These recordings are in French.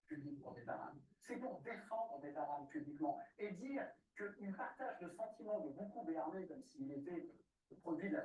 public pour des bananes. C'est pour défendre des bananes publiquement et dire qu'il partage le sentiment de beaucoup Béarnais comme s'il était le produit de la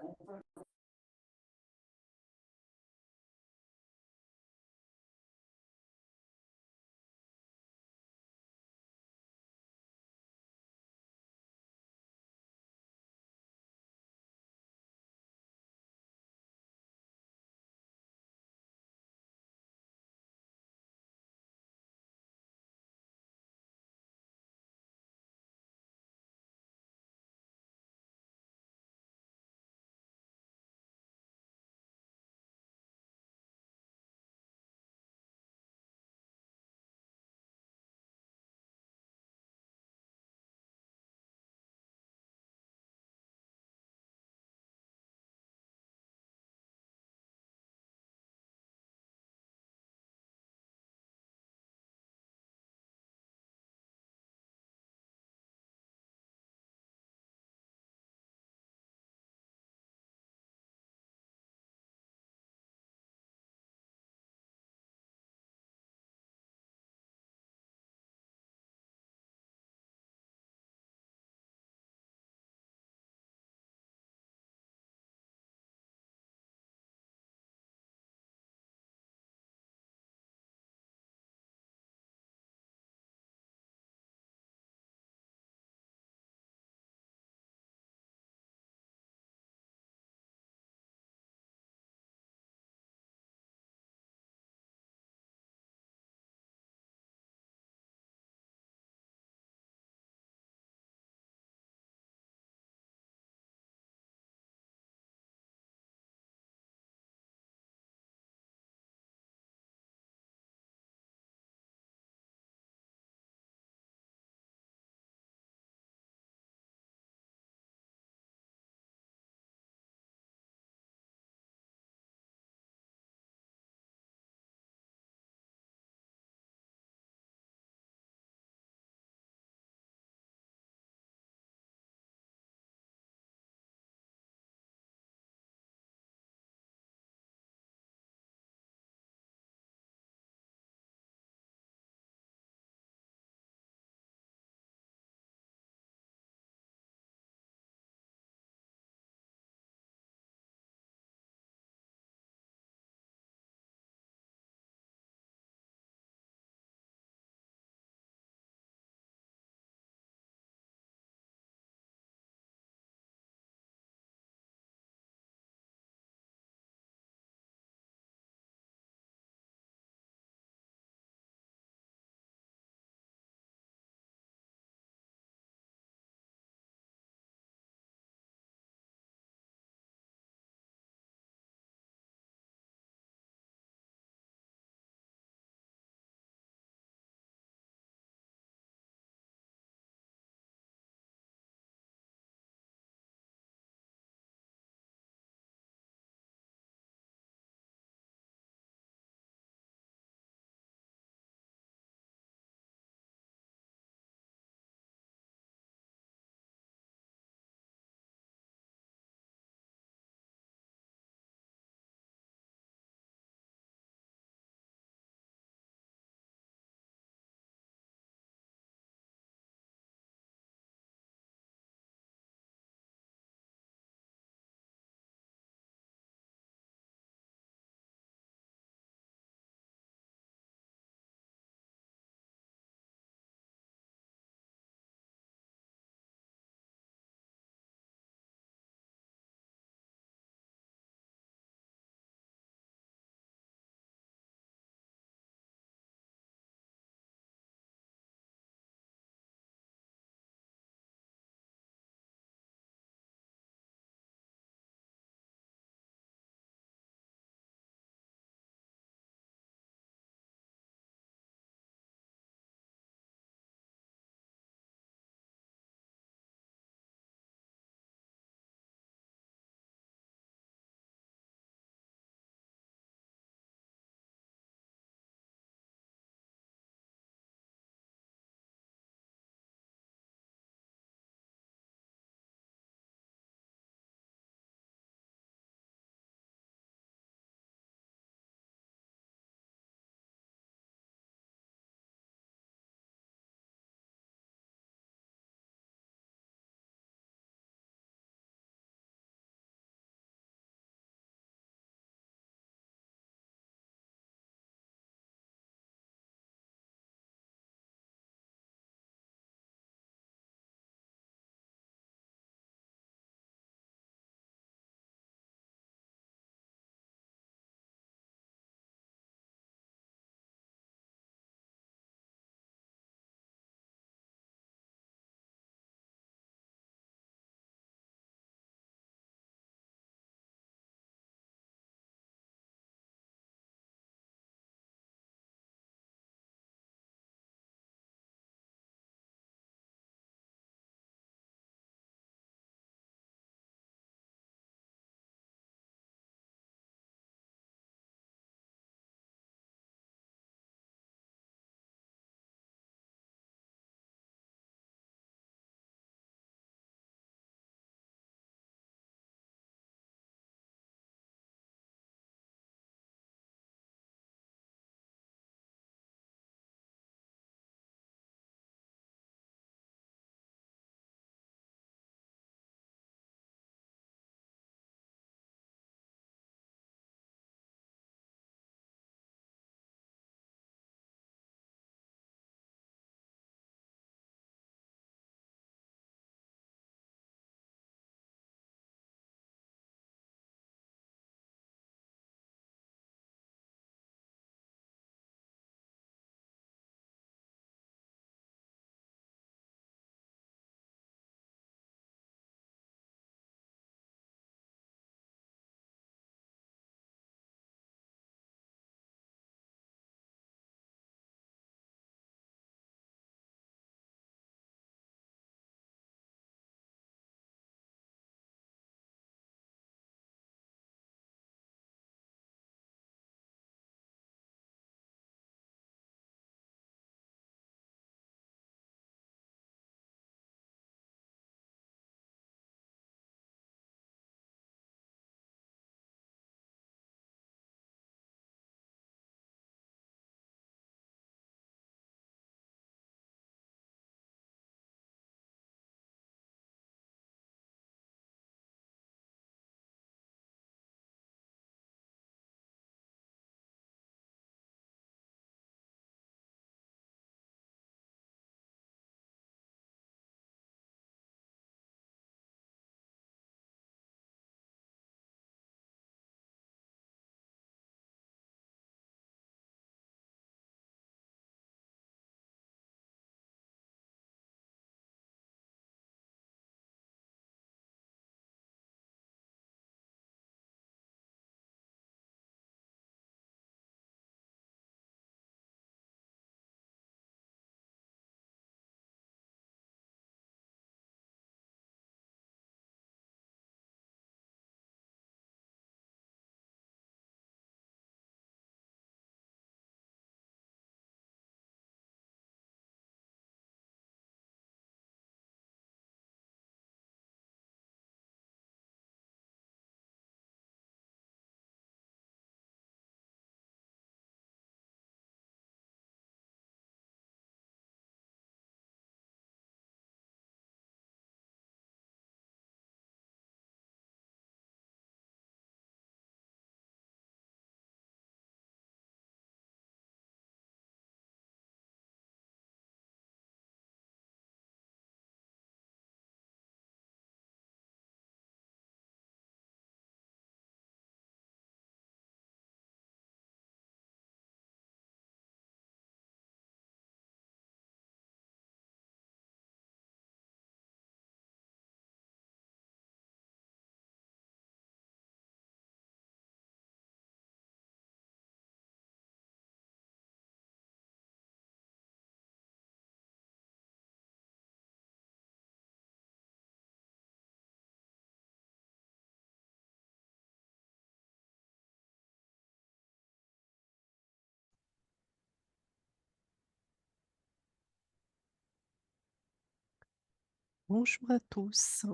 Bonjour à tous.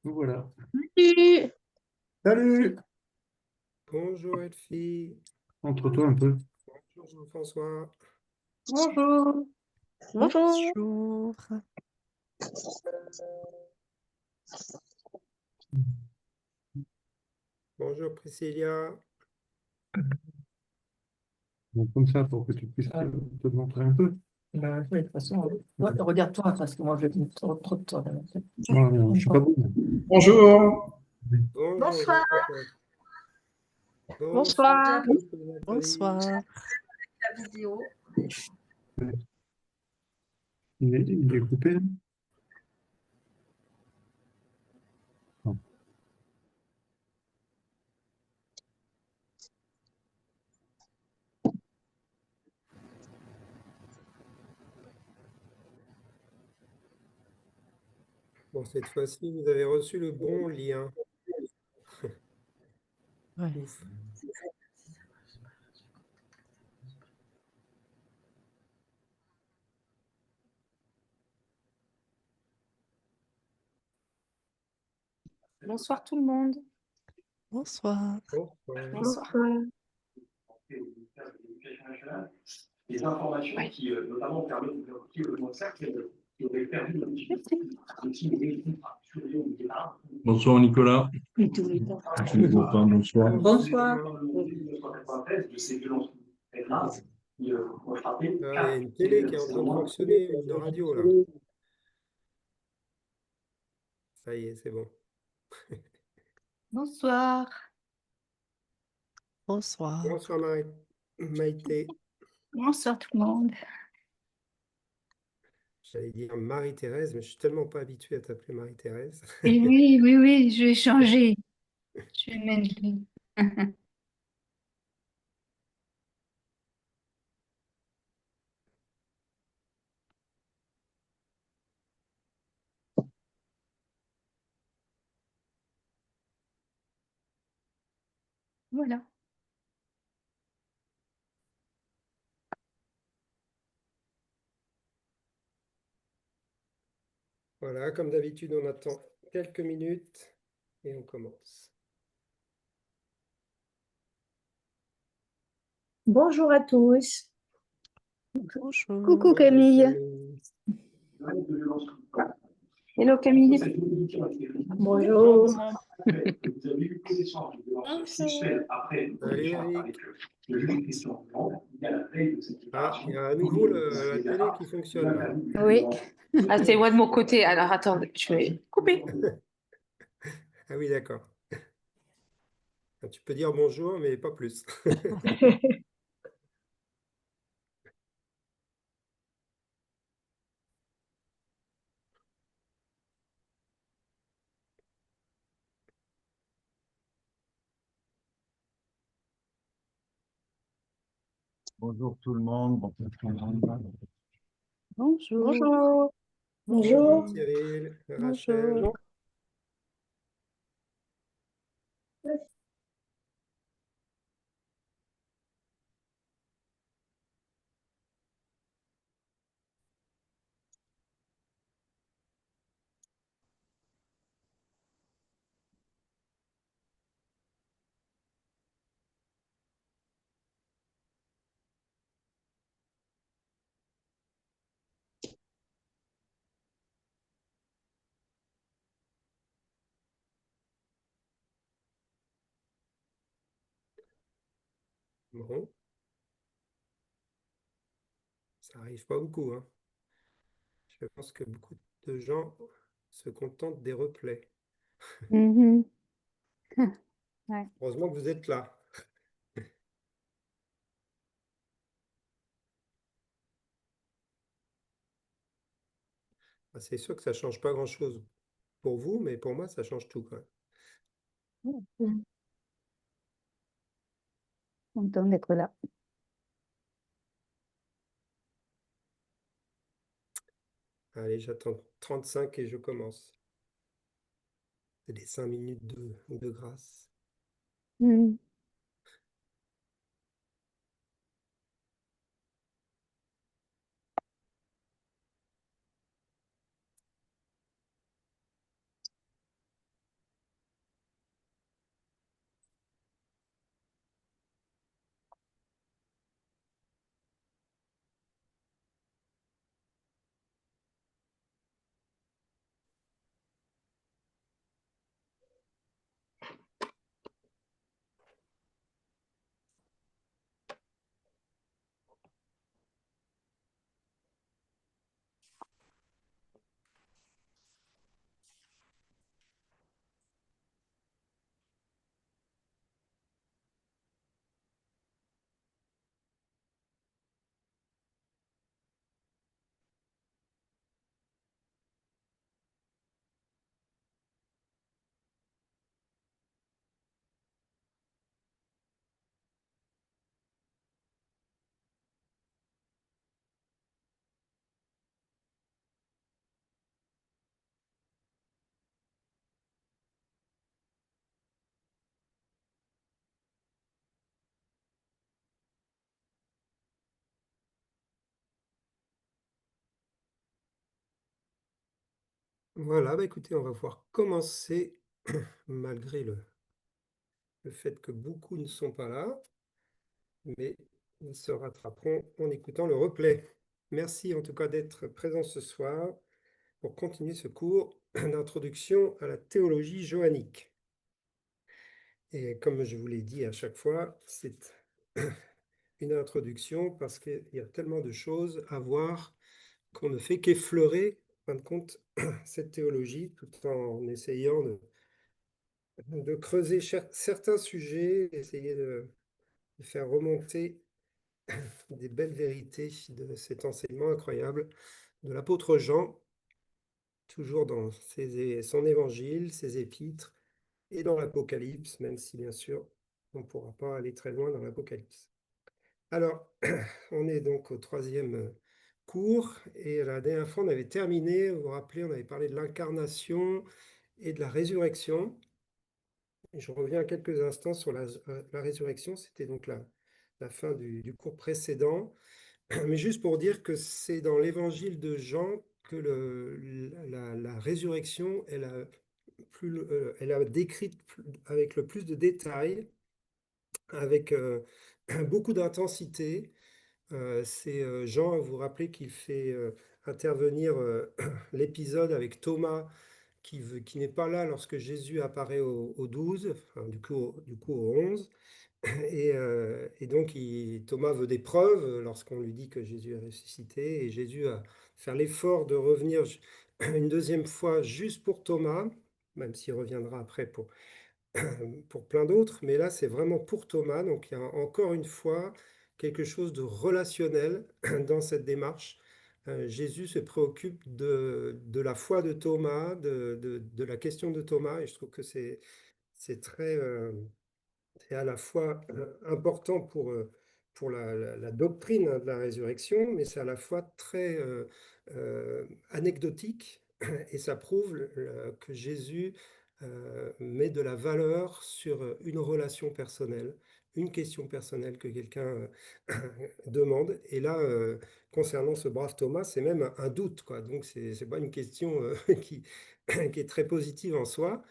Donc voilà. Salut. Salut! Bonjour Elfie. Entre-toi un peu. Bonjour Jean-François. Bonjour. Bonjour. Bonjour. Bonjour Priscilla. Donc, comme ça, pour que tu puisses te montrer un peu. Oui, de toute façon, ouais, regarde-toi, parce que moi, je vais trop de temps. Voilà, je suis pas bon. Bonjour. Bonjour Bonsoir. Jean-François. Bonsoir. Nathalie. Bonsoir. La vidéo. Il est coupé, là? Non. Bon, cette fois-ci, vous avez reçu le bon lien. Ouais. Ouf. Bonsoir tout le monde. Bonsoir. Bonsoir. Bonsoir. Les informations qui, notamment, permettent de vérifier le cancer qui aurait perdu le Bonsoir Nicolas. Bonsoir. Bonsoir. De ces violences très graves qui ont frappé Ah, il y a une télé qui est en train de fonctionner, une radio là. Ça y est, c'est bon. Bonsoir. Bonsoir. Bonsoir Maïté. Bonsoir tout le monde. J'allais dire Marie-Thérèse, mais je suis tellement pas habitué à t'appeler Marie-Thérèse. Et oui, je vais changer. Je vais mettre Voilà. Voilà, comme d'habitude, on attend quelques minutes et on commence. Bonjour à tous. Bonjour. Coucou Bonjour, Camille. Hello Camille. Bonjour. Vous avez eu connaissance de violences sexuelles après le Salut, échange Eric. avec le juge Christian Durand. Il y a la veille de cette Ah, déclaration. il y a à nouveau la télé qui fonctionne là. Oui. Ah, c'est moi de mon côté. Alors attends, je vais couper. Ah oui, d'accord. Tu peux dire bonjour, mais pas plus. Bonjour tout le monde. Bonjour. Bonjour. Bonjour Bonjour. Cyril, Rachel. Bonjour. Bon, ça arrive pas beaucoup, hein. Je pense que beaucoup de gens se contentent des replays. Mhm. Ouais. Heureusement que vous êtes là. C'est sûr que ça change pas grand-chose pour vous, mais pour moi, ça change tout, quand même. Content d'être là. Allez, j'attends 35 et je commence. C'est les 5 minutes de grâce. Mhm. Voilà, bah écoutez, on va pouvoir commencer malgré le fait que beaucoup ne sont pas là, mais ils se rattraperont en écoutant le replay. Merci en tout cas d'être présent ce soir pour continuer ce cours d'introduction à la théologie johannique. Et comme je vous l'ai dit à chaque fois, c'est une introduction parce qu'il y a tellement de choses à voir qu'on ne fait qu'effleurer, en fin de compte, cette théologie tout en essayant de creuser certains sujets, essayer de faire remonter des belles vérités de cet enseignement incroyable de l'apôtre Jean, toujours dans son évangile, ses épîtres, et dans l'Apocalypse, même si bien sûr on ne pourra pas aller très loin dans l'Apocalypse. Alors, on est donc au troisième cours, et la dernière fois on avait terminé, vous vous rappelez, on avait parlé de l'incarnation et de la résurrection. Et je reviens quelques instants sur la résurrection, c'était donc la fin du cours précédent, mais juste pour dire que c'est dans l'évangile de Jean que la résurrection elle a décrite avec le plus de détails, avec beaucoup d'intensité. C'est Jean, vous vous rappelez qu'il fait intervenir l'épisode avec Thomas qui n'est pas là lorsque Jésus apparaît aux 12, enfin, du coup aux 11. Et donc Thomas veut des preuves lorsqu'on lui dit que Jésus est ressuscité. Et Jésus a fait l'effort de revenir une deuxième fois juste pour Thomas, même s'il reviendra après pour plein d'autres. Mais là, c'est vraiment pour Thomas. Donc il y a encore une fois quelque chose de relationnel dans cette démarche. Jésus se préoccupe de la foi de Thomas, de la question de Thomas. Et je trouve que c'est très... c'est à la fois important pour la doctrine, hein, de la résurrection, mais c'est à la fois très anecdotique, et ça prouve que Jésus met de la valeur sur une relation personnelle, une question personnelle que quelqu'un demande. Et là, concernant ce brave Thomas, c'est même un doute, quoi. Donc, c'est pas une question qui est très positive en soi.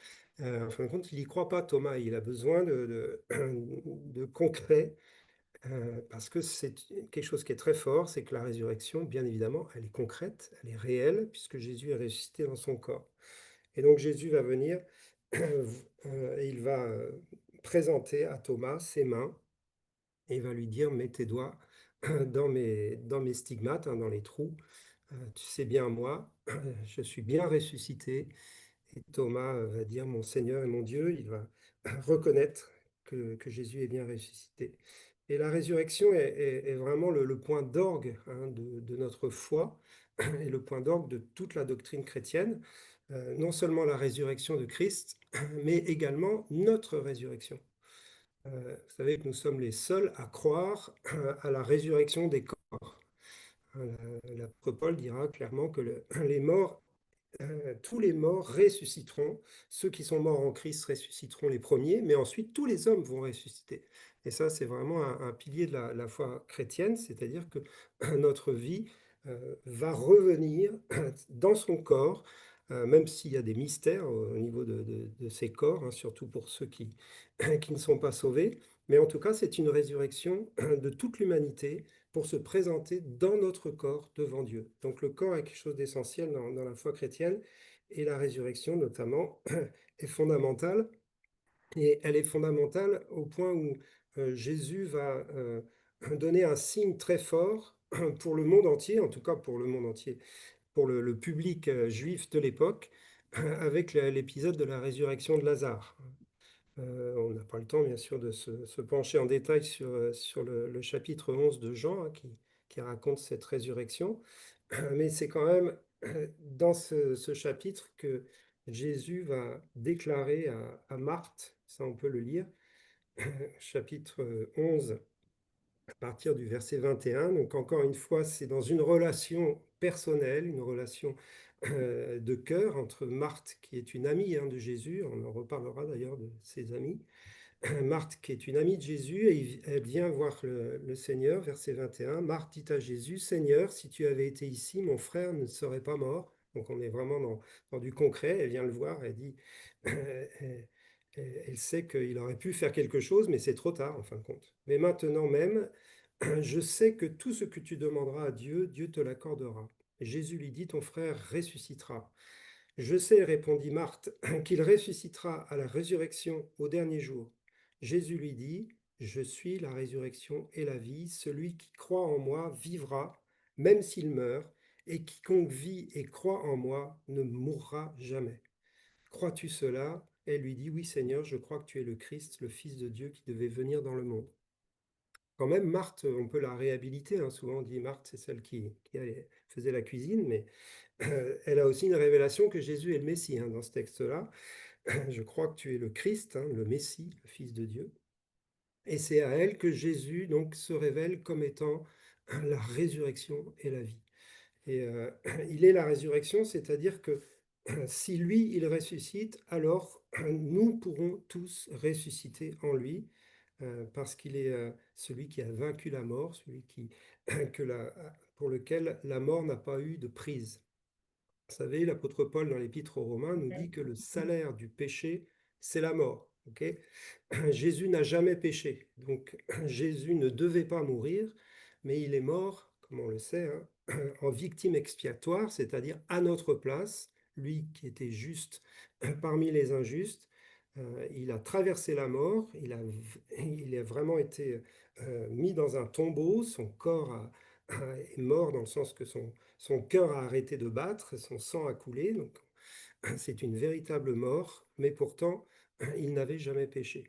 En fin de compte, il n'y croit pas, Thomas. Il a besoin de concret, parce que c'est quelque chose qui est très fort, c'est que la résurrection, bien évidemment, elle est concrète, elle est réelle, puisque Jésus est ressuscité dans son corps. Et donc Jésus va venir et il va présenter à Thomas ses mains et il va lui dire, mets tes doigts dans mes stigmates, hein, dans les trous. Tu sais bien moi, je suis bien ressuscité. Et Thomas va dire, mon Seigneur et mon Dieu, il va reconnaître que Jésus est bien ressuscité. Et la résurrection est vraiment le point d'orgue, hein, de notre foi et le point d'orgue de toute la doctrine chrétienne. Non seulement la résurrection de Christ, mais également notre résurrection. Vous savez que nous sommes les seuls à croire à la résurrection des corps. L'apôtre Paul dira clairement que les morts, tous les morts ressusciteront. Ceux qui sont morts en Christ ressusciteront les premiers, mais ensuite tous les hommes vont ressusciter. Et ça, c'est vraiment un pilier de la foi chrétienne, c'est-à-dire que notre vie va revenir dans son corps, même s'il y a des mystères au niveau de ces corps, hein, surtout pour ceux qui ne sont pas sauvés. Mais en tout cas, c'est une résurrection de toute l'humanité pour se présenter dans notre corps devant Dieu. Donc le corps est quelque chose d'essentiel dans la foi chrétienne, et la résurrection notamment est fondamentale. Et elle est fondamentale au point où Jésus va donner un signe très fort pour le monde entier, en tout cas pour le monde entier, pour le public juif de l'époque, avec l'épisode de la résurrection de Lazare. On n'a pas le temps, bien sûr, de se pencher en détail sur le chapitre 11 de Jean, hein, qui raconte cette résurrection. Mais c'est quand même dans ce chapitre que Jésus va déclarer à Marthe, ça on peut le lire, chapitre 11, à partir du verset 21. Donc encore une fois, c'est dans une relation personnelle, une relation de cœur entre Marthe, qui est une amie, hein, de Jésus, on en reparlera d'ailleurs de ses amis, Marthe, qui est une amie de Jésus, et elle vient voir le Seigneur, verset 21. Marthe dit à Jésus, Seigneur, si tu avais été ici, mon frère ne serait pas mort. Donc on est vraiment dans du concret. Elle vient le voir, elle dit, elle sait qu'il aurait pu faire quelque chose, mais c'est trop tard en fin de compte. Mais maintenant même, je sais que tout ce que tu demanderas à Dieu, Dieu te l'accordera. Jésus lui dit, ton frère ressuscitera. Je sais, répondit Marthe, qu'il ressuscitera à la résurrection au dernier jour. Jésus lui dit, je suis la résurrection et la vie. Celui qui croit en moi vivra, même s'il meurt, et quiconque vit et croit en moi ne mourra jamais. Crois-tu cela? Elle lui dit, oui Seigneur, je crois que tu es le Christ, le Fils de Dieu qui devait venir dans le monde. Quand même, Marthe, on peut la réhabiliter, hein. Souvent on dit Marthe, c'est celle qui faisait la cuisine, mais elle a aussi une révélation que Jésus est le Messie, hein, dans ce texte-là. Je crois que tu es le Christ, hein, le Messie, le Fils de Dieu. Et c'est à elle que Jésus donc se révèle comme étant la résurrection et la vie. Et il est la résurrection, c'est-à-dire que si lui, il ressuscite, alors nous pourrons tous ressusciter en lui, parce qu'il est celui qui a vaincu la mort, celui pour lequel la mort n'a pas eu de prise. Vous savez, l'apôtre Paul dans l'Épître aux Romains nous dit que le salaire du péché, c'est la mort. Okay. Jésus n'a jamais péché, donc Jésus ne devait pas mourir, mais il est mort, comme on le sait, hein, en victime expiatoire, c'est-à-dire à notre place, lui qui était juste parmi les injustes. Il a traversé la mort, il a vraiment été mis dans un tombeau, son corps est mort dans le sens que son cœur a arrêté de battre, son sang a coulé, donc c'est une véritable mort, mais pourtant, il n'avait jamais péché.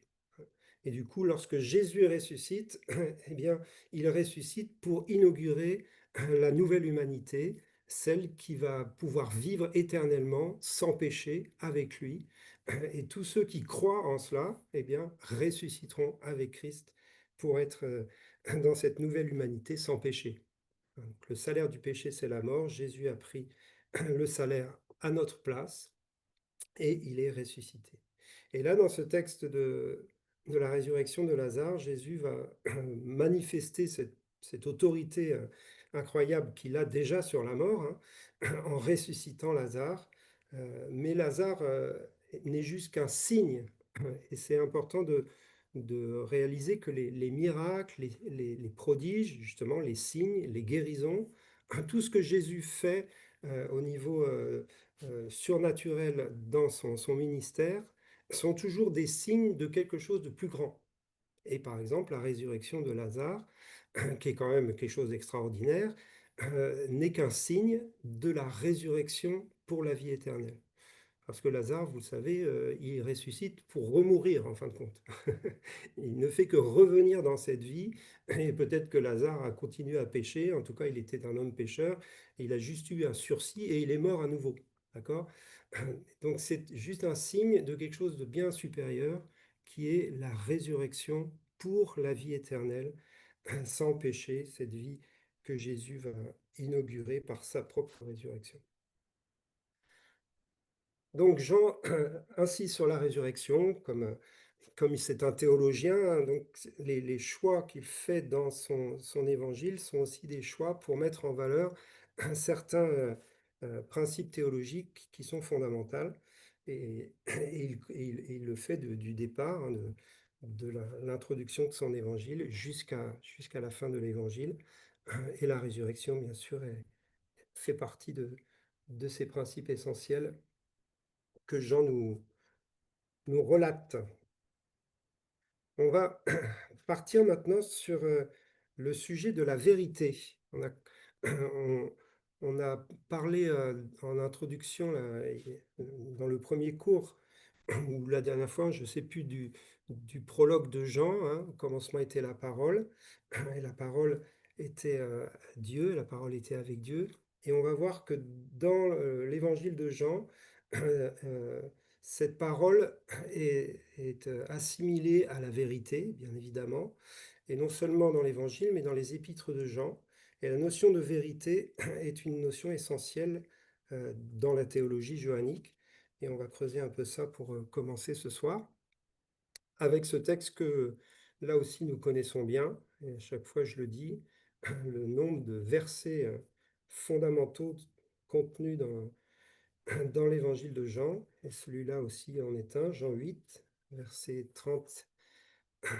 Et du coup, lorsque Jésus ressuscite, eh bien, il ressuscite pour inaugurer la nouvelle humanité, celle qui va pouvoir vivre éternellement sans péché avec lui. Et tous ceux qui croient en cela, eh bien, ressusciteront avec Christ pour être dans cette nouvelle humanité sans péché. Donc, le salaire du péché, c'est la mort. Jésus a pris le salaire à notre place et il est ressuscité. Et là, dans ce texte de la résurrection de Lazare, Jésus va manifester cette autorité incroyable qu'il a déjà sur la mort, hein, en ressuscitant Lazare. Mais Lazare n'est juste qu'un signe. Et c'est important de réaliser que les miracles, les prodiges, justement, les signes, les guérisons, tout ce que Jésus fait au niveau surnaturel dans son ministère, sont toujours des signes de quelque chose de plus grand. Et par exemple, la résurrection de Lazare, qui est quand même quelque chose d'extraordinaire, n'est qu'un signe de la résurrection pour la vie éternelle. Parce que Lazare, vous le savez, il ressuscite pour remourir en fin de compte. Il ne fait que revenir dans cette vie. Et peut-être que Lazare a continué à pécher. En tout cas, il était un homme pécheur. Il a juste eu un sursis et il est mort à nouveau. D'accord? Donc c'est juste un signe de quelque chose de bien supérieur qui est la résurrection pour la vie éternelle, sans péché, cette vie que Jésus va inaugurer par sa propre résurrection. Donc Jean insiste sur la résurrection, comme c'est un théologien, hein, donc les choix qu'il fait dans son évangile sont aussi des choix pour mettre en valeur certains principes théologiques qui sont fondamentaux. Et il le fait du départ, hein, de l'introduction de son évangile jusqu'à la fin de l'évangile. Et la résurrection, bien sûr, fait partie de ces principes essentiels que Jean nous relate. On va partir maintenant sur le sujet de la vérité. On, on a parlé en introduction, là, dans le premier cours, ou la dernière fois, je ne sais plus, du prologue de Jean, hein. Au commencement était la parole, et la parole était Dieu, la parole était avec Dieu. Et on va voir que dans l'évangile de Jean, euh, cette parole est assimilée à la vérité, bien évidemment, et non seulement dans l'évangile, mais dans les épîtres de Jean. Et la notion de vérité est une notion essentielle dans la théologie johannique. Et on va creuser un peu ça pour commencer ce soir, avec ce texte que là aussi nous connaissons bien, et à chaque fois je le dis, le nombre de versets fondamentaux contenus dans l'évangile de Jean, et celui-là aussi en est un, Jean 8, versets 30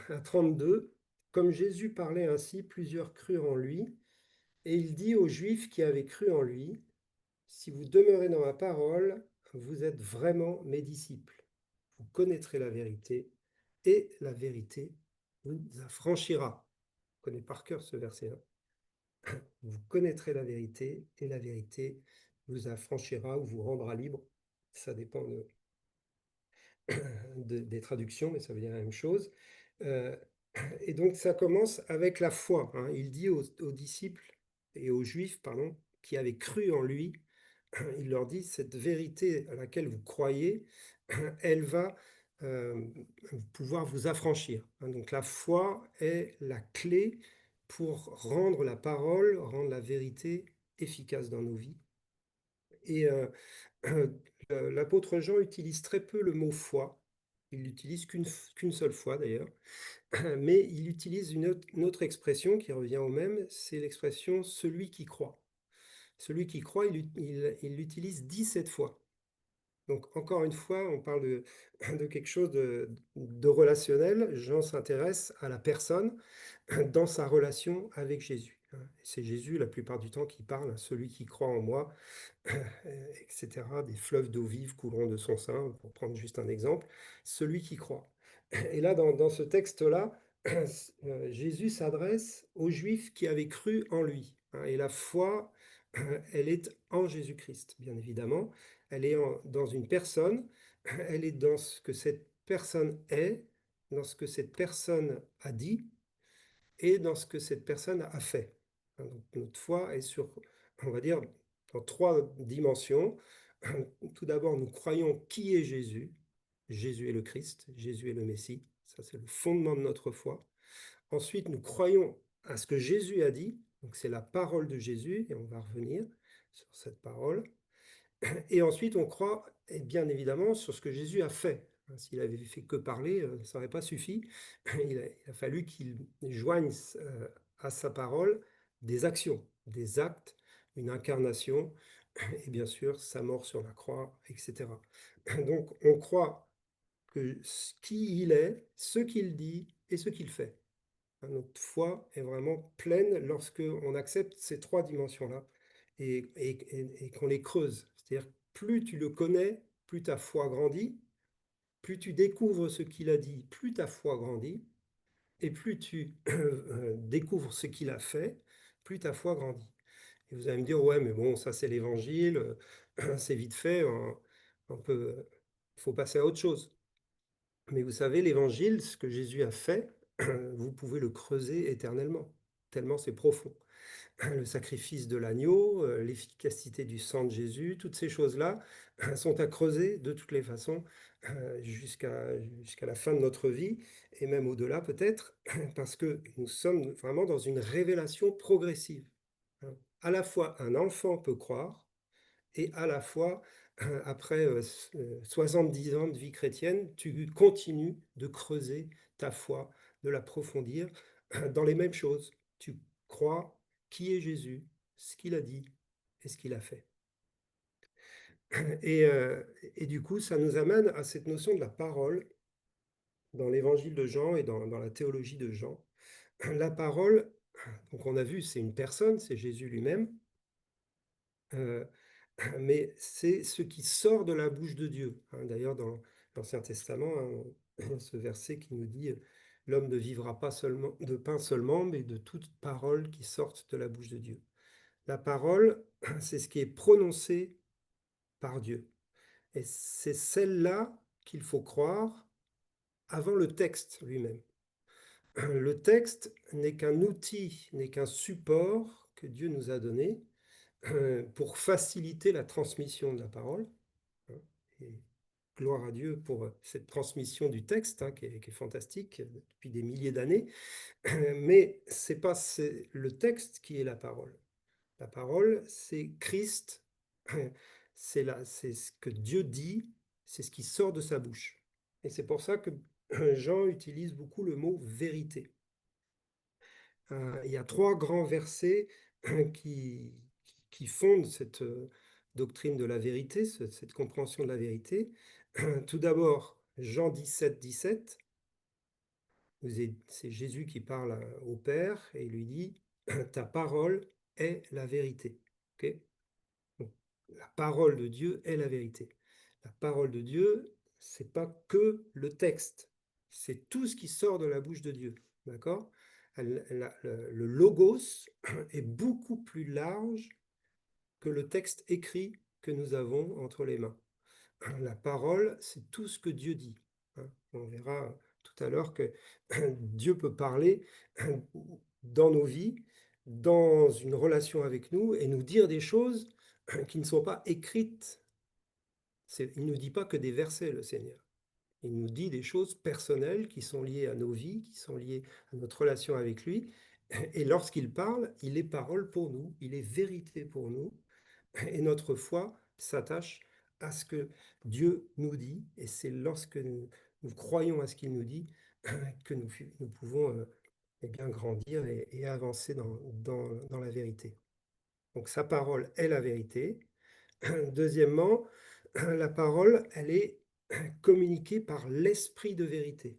à 32. Comme Jésus parlait ainsi, plusieurs crurent en lui, et il dit aux Juifs qui avaient cru en lui, si vous demeurez dans ma parole, vous êtes vraiment mes disciples. Vous connaîtrez la vérité, et la vérité vous affranchira. On connaît par cœur ce verset-là. Vous connaîtrez la vérité, et la vérité vous affranchira ou vous rendra libre. Ça dépend des traductions, mais ça veut dire la même chose. Et donc ça commence avec la foi, hein. Il dit aux disciples et aux Juifs, pardon, qui avaient cru en lui, il leur dit, cette vérité à laquelle vous croyez, elle va pouvoir vous affranchir, hein. Donc la foi est la clé pour rendre la parole, rendre la vérité efficace dans nos vies. Et l'apôtre Jean utilise très peu le mot foi. Il l'utilise qu'une seule fois d'ailleurs. Mais il utilise une autre expression qui revient au même, c'est l'expression « celui qui croit ». Celui qui croit, il l'utilise 17 fois. Donc encore une fois, on parle de quelque chose de relationnel. Jean s'intéresse à la personne dans sa relation avec Jésus. C'est Jésus la plupart du temps qui parle, celui qui croit en moi, etc. Des fleuves d'eau vive couleront de son sein, pour prendre juste un exemple. Celui qui croit. Et là, dans ce texte-là, Jésus s'adresse aux Juifs qui avaient cru en lui, hein. Et la foi, elle est en Jésus-Christ, bien évidemment. Elle est dans une personne, elle est dans ce que cette personne est, dans ce que cette personne a dit et dans ce que cette personne a fait. Donc, notre foi est sur, on va dire, dans trois dimensions. Tout d'abord, nous croyons qui est Jésus. Jésus est le Christ, Jésus est le Messie. Ça, c'est le fondement de notre foi. Ensuite, nous croyons à ce que Jésus a dit. Donc, c'est la parole de Jésus, et on va revenir sur cette parole. Et ensuite, on croit, et bien évidemment, sur ce que Jésus a fait. S'il avait fait que parler, ça n'aurait pas suffi. Il a fallu qu'il joigne à sa parole des actions, des actes, une incarnation, et bien sûr, sa mort sur la croix, etc. Donc, on croit que qui il est, ce qu'il dit et ce qu'il fait. Notre foi est vraiment pleine lorsque on accepte ces trois dimensions-là et qu'on les creuse. C'est-à-dire, plus tu le connais, plus ta foi grandit, plus tu découvres ce qu'il a dit, plus ta foi grandit, et plus tu découvres ce qu'il a fait, plus ta foi grandit. Et vous allez me dire, ouais, mais bon, ça c'est l'évangile, c'est vite fait, il faut passer à autre chose. Mais vous savez, l'évangile, ce que Jésus a fait, vous pouvez le creuser éternellement, tellement c'est profond. Le sacrifice de l'agneau, l'efficacité du sang de Jésus, toutes ces choses-là sont à creuser de toutes les façons jusqu'à la fin de notre vie, et même au-delà peut-être, parce que nous sommes vraiment dans une révélation progressive. Hein. À la fois un enfant peut croire, et à la fois, après 70 ans de vie chrétienne, tu continues de creuser ta foi, de l'approfondir dans les mêmes choses. Tu crois qui est Jésus, ce qu'il a dit et ce qu'il a fait. Et, et du coup, ça nous amène à cette notion de la parole dans l'évangile de Jean et dans la théologie de Jean. La parole, donc on a vu, c'est une personne, c'est Jésus lui-même. Mais c'est ce qui sort de la bouche de Dieu. Hein. D'ailleurs, dans l'Ancien Testament, hein, ce verset qui nous dit « L'homme ne vivra pas seulement de pain seulement, mais de toute parole qui sorte de la bouche de Dieu. » La parole, c'est ce qui est prononcé par Dieu. Et c'est celle-là qu'il faut croire avant le texte lui-même. Le texte n'est qu'un outil, n'est qu'un support que Dieu nous a donné pour faciliter la transmission de la parole. Et gloire à Dieu pour cette transmission du texte qui est fantastique depuis des milliers d'années. Mais c'est pas le texte qui est la parole. La parole, c'est Christ, c'est ce que Dieu dit, c'est ce qui sort de sa bouche. Et c'est pour ça que Jean utilise beaucoup le mot vérité. Il y a 3 grands versets qui fondent cette doctrine de la vérité, cette compréhension de la vérité. Tout d'abord, Jean 17, 17. C'est Jésus qui parle au Père et il lui dit « Ta parole est la vérité. » Okay. Donc, la parole de Dieu est la vérité. La parole de Dieu, c'est pas que le texte, c'est tout ce qui sort de la bouche de Dieu. D'accord ? Le logos est beaucoup plus large que le texte écrit que nous avons entre les mains. La parole, c'est tout ce que Dieu dit. On verra tout à l'heure que Dieu peut parler dans nos vies, dans une relation avec nous, et nous dire des choses qui ne sont pas écrites. Il ne nous dit pas que des versets, le Seigneur. Il nous dit des choses personnelles qui sont liées à nos vies, qui sont liées à notre relation avec lui. Et lorsqu'il parle, il est parole pour nous, il est vérité pour nous. Et notre foi s'attache à ce que Dieu nous dit. Et c'est lorsque nous croyons à ce qu'il nous dit que nous pouvons eh bien, grandir et avancer dans la vérité. Donc sa parole est la vérité. Deuxièmement, la parole, elle est communiquée par l'esprit de vérité.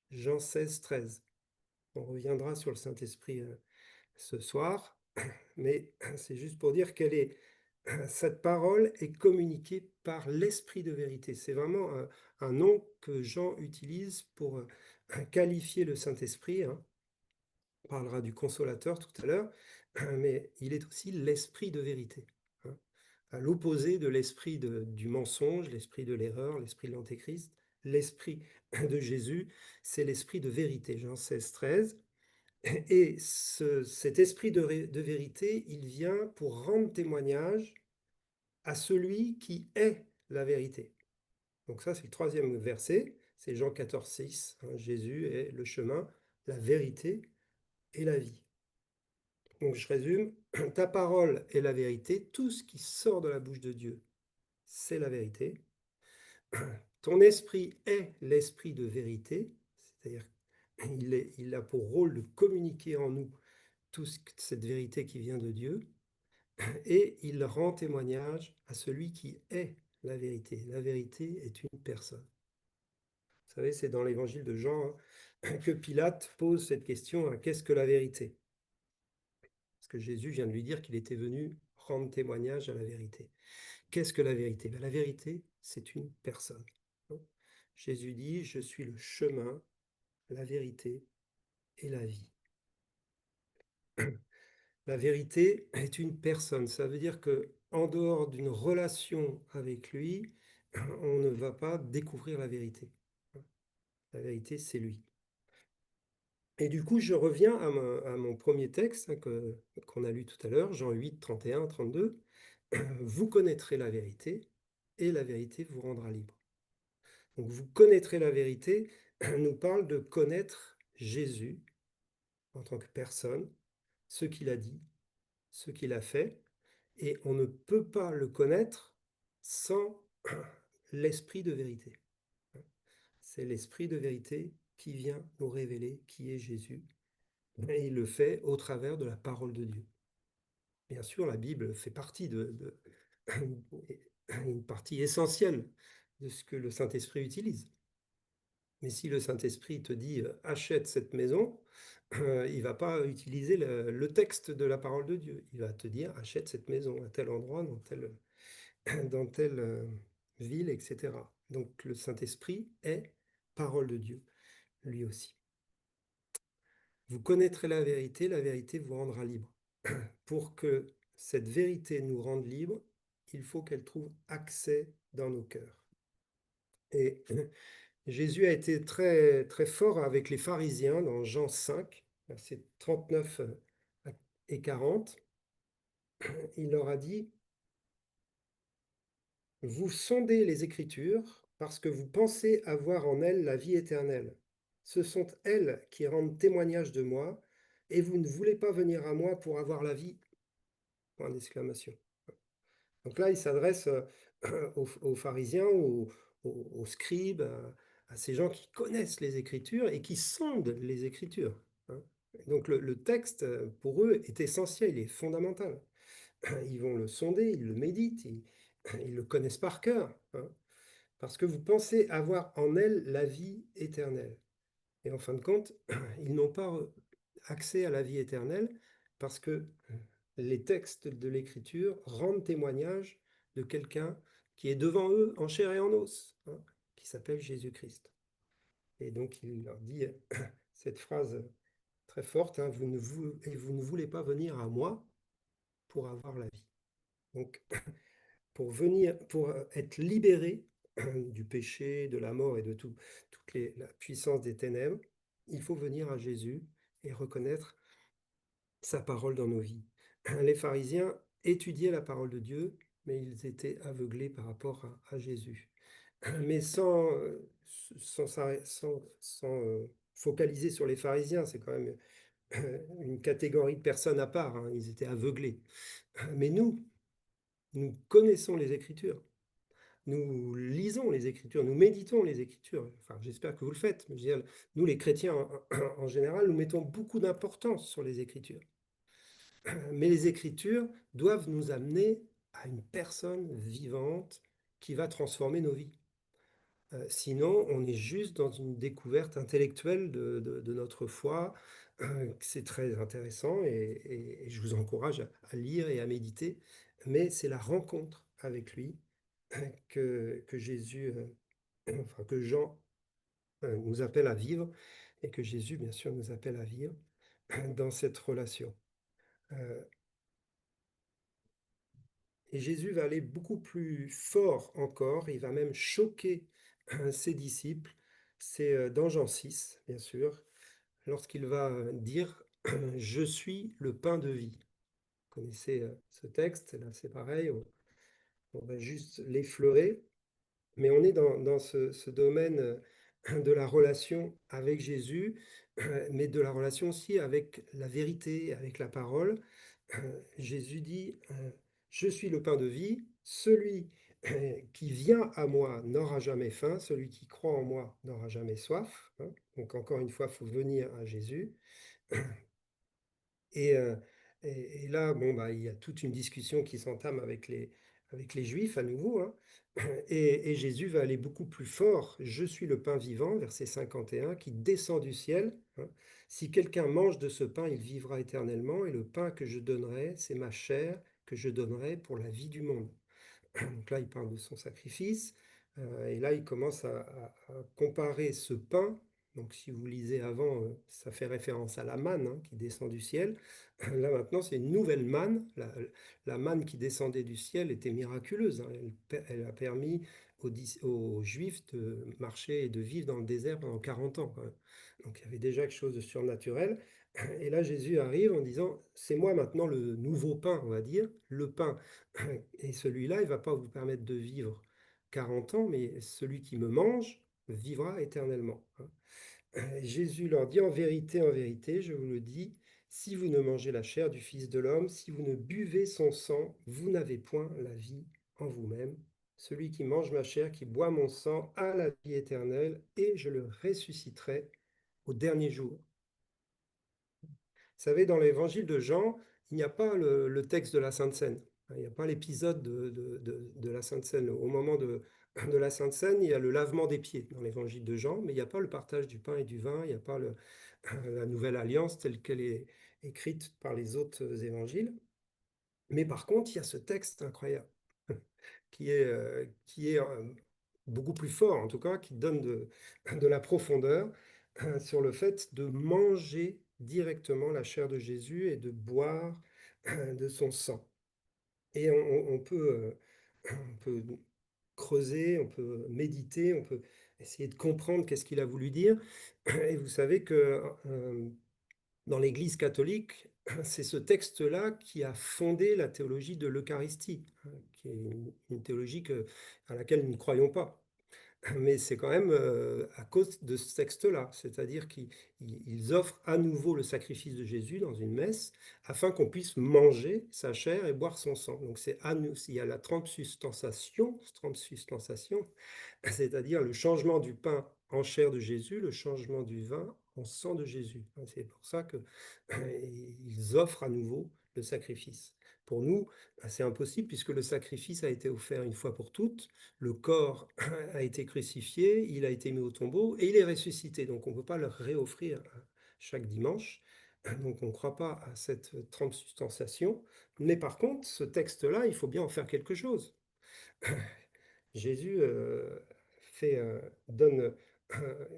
Jean 16, 13. On reviendra sur le Saint-Esprit ce soir, mais c'est juste pour dire cette parole est communiquée par l'esprit de vérité. C'est vraiment un nom que Jean utilise pour qualifier le Saint-Esprit. Hein. On parlera du consolateur tout à l'heure, mais il est aussi l'esprit de vérité. Hein. À l'opposé de l'esprit du mensonge, l'esprit de l'erreur, l'esprit de l'antéchrist, l'esprit de Jésus, c'est l'esprit de vérité. Jean 16, 13. Et cet esprit de vérité, il vient pour rendre témoignage à celui qui est la vérité. Donc ça, c'est le 3e verset, c'est Jean 14, 6. Hein, Jésus est le chemin, la vérité et la vie. Donc je résume, ta parole est la vérité, tout ce qui sort de la bouche de Dieu, c'est la vérité. Ton esprit est l'esprit de vérité, c'est-à-dire il a pour rôle de communiquer en nous toute cette vérité qui vient de Dieu, et il rend témoignage à celui qui est la vérité. La vérité est une personne. Vous savez, c'est dans l'évangile de Jean que Pilate pose cette question, hein, qu'est-ce que la vérité? Parce que Jésus vient de lui dire qu'il était venu rendre témoignage à la vérité. Qu'est-ce que la vérité? La vérité, c'est une personne. Jésus dit, je suis le chemin, la vérité et la vie. La vérité est une personne. Ça veut dire que en dehors d'une relation avec lui, on ne va pas découvrir la vérité. La vérité, c'est lui. Et du coup, je reviens à mon premier texte qu'on a lu tout à l'heure, Jean 8, 31, 32. Vous connaîtrez la vérité et la vérité vous rendra libre. Donc, vous connaîtrez la vérité nous parle de connaître Jésus en tant que personne, ce qu'il a dit, ce qu'il a fait, et on ne peut pas le connaître sans l'esprit de vérité. C'est l'esprit de vérité qui vient nous révéler qui est Jésus, et il le fait au travers de la parole de Dieu. Bien sûr, la Bible fait partie une partie essentielle de ce que le Saint-Esprit utilise. Mais si le Saint-Esprit te dit « achète cette maison », il ne va pas utiliser le texte de la parole de Dieu. Il va te dire « achète cette maison à tel endroit, dans telle ville, etc. » Donc le Saint-Esprit est parole de Dieu, lui aussi. Vous connaîtrez la vérité vous rendra libre. Pour que cette vérité nous rende libres, il faut qu'elle trouve accès dans nos cœurs. Et Jésus a été très, très fort avec les pharisiens dans Jean 5, versets 39 et 40. Il leur a dit, « Vous sondez les Écritures parce que vous pensez avoir en elles la vie éternelle. Ce sont elles qui rendent témoignage de moi, et vous ne voulez pas venir à moi pour avoir la vie. » Point d'exclamation. Donc là, il s'adresse aux pharisiens, aux scribes, à ces gens qui connaissent les Écritures et qui sondent les Écritures. Donc le texte, pour eux, est essentiel, il est fondamental. Ils vont le sonder, ils le méditent, ils le connaissent par cœur, parce que vous pensez avoir en elle la vie éternelle. Et en fin de compte, ils n'ont pas accès à la vie éternelle parce que les textes de l'Écriture rendent témoignage de quelqu'un qui est devant eux en chair et en os, qui s'appelle Jésus-Christ. Et donc il leur dit cette phrase très forte, vous ne voulez pas venir à moi pour avoir la vie. Donc pour être libéré du péché, de la mort et de toute la puissance des ténèbres, il faut venir à Jésus et reconnaître sa parole dans nos vies. Les pharisiens étudiaient la parole de Dieu, mais ils étaient aveuglés par rapport à Jésus. Mais sans focaliser sur les pharisiens, c'est quand même une catégorie de personnes à part, ils étaient aveuglés. Mais nous connaissons les Écritures. Nous lisons les Écritures, nous méditons les Écritures. Enfin, j'espère que vous le faites. Mais je veux dire, nous, les chrétiens, en général, nous mettons beaucoup d'importance sur les Écritures. Mais les Écritures doivent nous amener à une personne vivante qui va transformer nos vies. Sinon, on est juste dans une découverte intellectuelle de notre foi. C'est très intéressant et je vous encourage à lire et à méditer. Mais c'est la rencontre avec lui que Jésus, enfin que Jean nous appelle à vivre et que Jésus, bien sûr, nous appelle à vivre dans cette relation. Et Jésus va aller beaucoup plus fort encore, il va même choquer ses disciples. C'est dans Jean 6, bien sûr, lorsqu'il va dire « Je suis le pain de vie ». Vous connaissez ce texte, là c'est pareil, on va juste l'effleurer. Mais on est dans ce domaine de la relation avec Jésus, mais de la relation aussi avec la vérité, avec la parole. Jésus dit « Je suis le pain de vie, celui qui vient à moi n'aura jamais faim, celui qui croit en moi n'aura jamais soif. » Donc encore une fois, il faut venir à Jésus. Et là, il y a toute une discussion qui s'entame avec les Juifs à nouveau. Et Jésus va aller beaucoup plus fort. « Je suis le pain vivant », verset 51, qui descend du ciel. Si quelqu'un mange de ce pain, il vivra éternellement. Et le pain que je donnerai, c'est ma chair que je donnerai pour la vie du monde. Donc là, il parle de son sacrifice. Et là, il commence à comparer ce pain Donc si vous lisez avant, ça fait référence à la manne hein, qui descend du ciel. Là maintenant, c'est une nouvelle manne. La manne qui descendait du ciel était miraculeuse, hein. Elle a permis aux Juifs de marcher et de vivre dans le désert pendant 40 ans, quand même. Donc il y avait déjà quelque chose de surnaturel. Et là, Jésus arrive en disant, c'est moi maintenant le nouveau pain, on va dire. Le pain, et celui-là, il ne va pas vous permettre de vivre 40 ans, mais celui qui me mange vivra éternellement, hein. Jésus leur dit, en vérité, je vous le dis, si vous ne mangez la chair du Fils de l'homme, si vous ne buvez son sang, vous n'avez point la vie en vous-même. Celui qui mange ma chair, qui boit mon sang, a la vie éternelle, et je le ressusciterai au dernier jour. Vous savez, dans l'évangile de Jean, il n'y a pas le texte de la Sainte Seine. Il n'y a pas l'épisode de la Sainte Seine. Au moment de la Sainte Seine, il y a le lavement des pieds dans l'évangile de Jean, mais il n'y a pas le partage du pain et du vin, il n'y a pas la nouvelle alliance telle qu'elle est écrite par les autres évangiles. Mais par contre, il y a ce texte incroyable qui est beaucoup plus fort, en tout cas, qui donne de la profondeur sur le fait de manger directement la chair de Jésus et de boire de son sang. Et on peut creuser, on peut méditer, on peut essayer de comprendre qu'est-ce qu'il a voulu dire. Et vous savez que dans l'Église catholique, c'est ce texte-là qui a fondé la théologie de l'Eucharistie, hein, qui est une théologie à laquelle nous ne croyons pas. Mais c'est quand même à cause de ce texte-là, c'est-à-dire qu'ils offrent à nouveau le sacrifice de Jésus dans une messe afin qu'on puisse manger sa chair et boire son sang. Donc il y a la transubstantiation, c'est-à-dire le changement du pain en chair de Jésus, le changement du vin en sang de Jésus. C'est pour ça qu'ils offrent à nouveau le sacrifice. Pour nous, c'est impossible puisque le sacrifice a été offert une fois pour toutes, le corps a été crucifié, il a été mis au tombeau et il est ressuscité. Donc on ne peut pas le réoffrir chaque dimanche. Donc on ne croit pas à cette transubstantiation. Mais par contre, ce texte-là, il faut bien en faire quelque chose. Jésus donne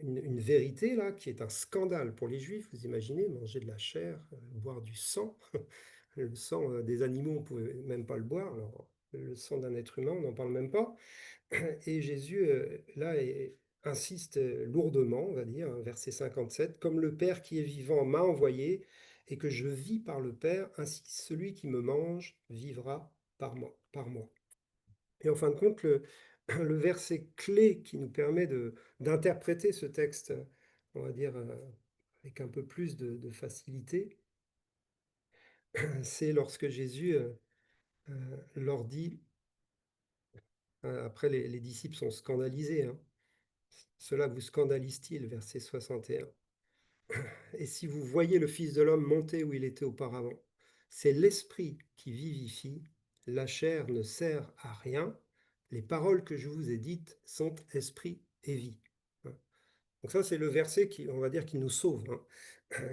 une vérité là qui est un scandale pour les Juifs. Vous imaginez manger de la chair, boire du sang. Le sang des animaux, on ne pouvait même pas le boire. Alors, le sang d'un être humain, on n'en parle même pas. Et Jésus, là, insiste lourdement, on va dire, hein, verset 57, « Comme le Père qui est vivant m'a envoyé, et que je vis par le Père, ainsi celui qui me mange vivra par moi. » Et en fin de compte, le verset clé qui nous permet d'interpréter ce texte, on va dire, avec un peu plus de facilité, c'est lorsque Jésus leur dit, après les disciples sont scandalisés, hein, « Cela vous scandalise-t-il » verset 61. « Et si vous voyez le Fils de l'homme monter où il était auparavant, c'est l'Esprit qui vivifie, la chair ne sert à rien, les paroles que je vous ai dites sont esprit et vie. » Donc ça, c'est le verset qui, on va dire, qui nous sauve, hein.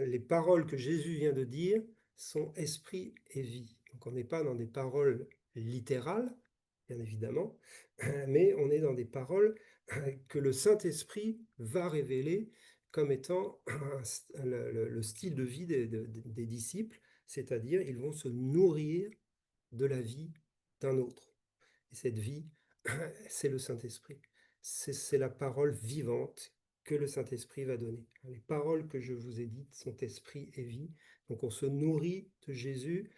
Les paroles que Jésus vient de dire sont esprit et vie. Donc on n'est pas dans des paroles littérales, bien évidemment, mais on est dans des paroles que le Saint-Esprit va révéler comme étant le style de vie des disciples, c'est-à-dire ils vont se nourrir de la vie d'un autre. Et cette vie, c'est le Saint-Esprit. C'est la parole vivante que le Saint-Esprit va donner. Les paroles que je vous ai dites sont esprit et vie. Donc on se nourrit de Jésus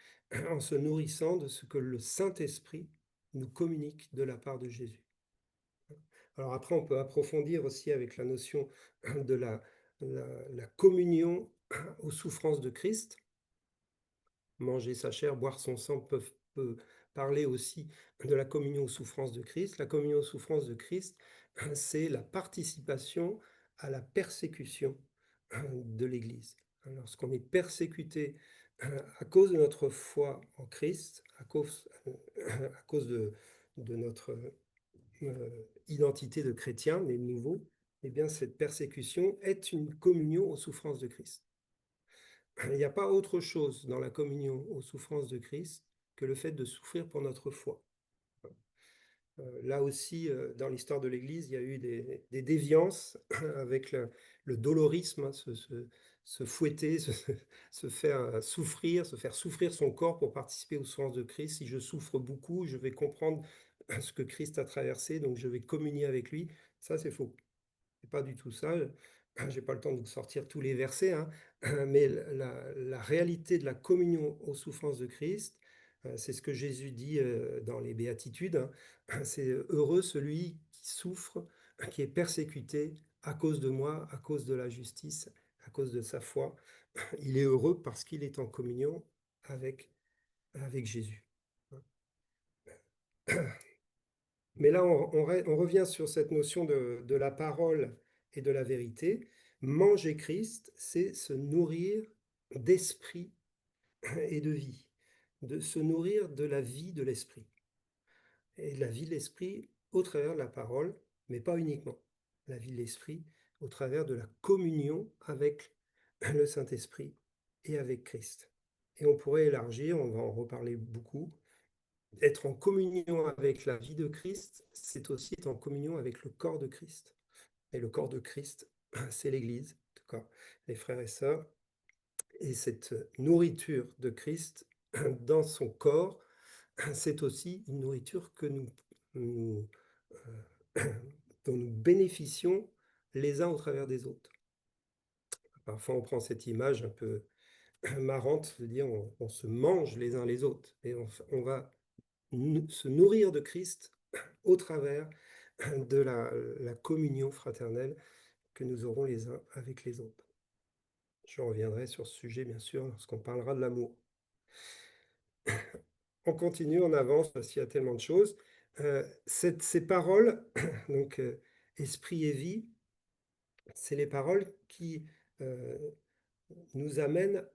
en se nourrissant de ce que le Saint-Esprit nous communique de la part de Jésus. Alors après, on peut approfondir aussi avec la notion de la communion aux souffrances de Christ. Manger sa chair, boire son sang peut parler aussi de la communion aux souffrances de Christ. La communion aux souffrances de Christ, c'est la participation à la persécution de l'Église. Lorsqu'on est persécuté à cause de notre foi en Christ, à cause de notre identité de chrétien, mais nouveau, eh bien cette persécution est une communion aux souffrances de Christ. Il n'y a pas autre chose dans la communion aux souffrances de Christ que le fait de souffrir pour notre foi. Là aussi, dans l'histoire de l'Église, il y a eu des déviances avec le dolorisme, hein, se fouetter, se faire souffrir, se faire souffrir son corps pour participer aux souffrances de Christ. Si je souffre beaucoup, je vais comprendre ce que Christ a traversé, donc je vais communier avec lui. Ça, c'est faux. C'est pas du tout ça. J'ai pas le temps de vous sortir tous les versets, hein, mais la réalité de la communion aux souffrances de Christ, c'est ce que Jésus dit dans les Béatitudes, hein, c'est heureux celui qui souffre, qui est persécuté à cause de moi, à cause de la justice, à cause de sa foi. Il est heureux parce qu'il est en communion avec Jésus. Mais là, on revient sur cette notion de la parole et de la vérité. Manger Christ, c'est se nourrir d'esprit et de vie, de se nourrir de la vie de l'esprit. Et la vie de l'esprit au travers de la parole, mais pas uniquement. La vie de l'esprit au travers de la communion avec le Saint-Esprit et avec Christ. Et on pourrait élargir, on va en reparler beaucoup. Être en communion avec la vie de Christ, c'est aussi être en communion avec le corps de Christ. Et le corps de Christ, c'est l'Église, en tout cas, les frères et sœurs. Et cette nourriture de Christ dans son corps, c'est aussi une nourriture que dont nous bénéficions les uns au travers des autres. Parfois, on prend cette image un peu marrante de dire on se mange les uns les autres. Et on va se nourrir de Christ au travers de la communion fraternelle que nous aurons les uns avec les autres. Je reviendrai sur ce sujet, bien sûr, lorsqu'on parlera de l'amour. On continue, on avance, parce qu'il y a tellement de choses. Ces paroles, donc esprit et vie, c'est les paroles qui nous amènent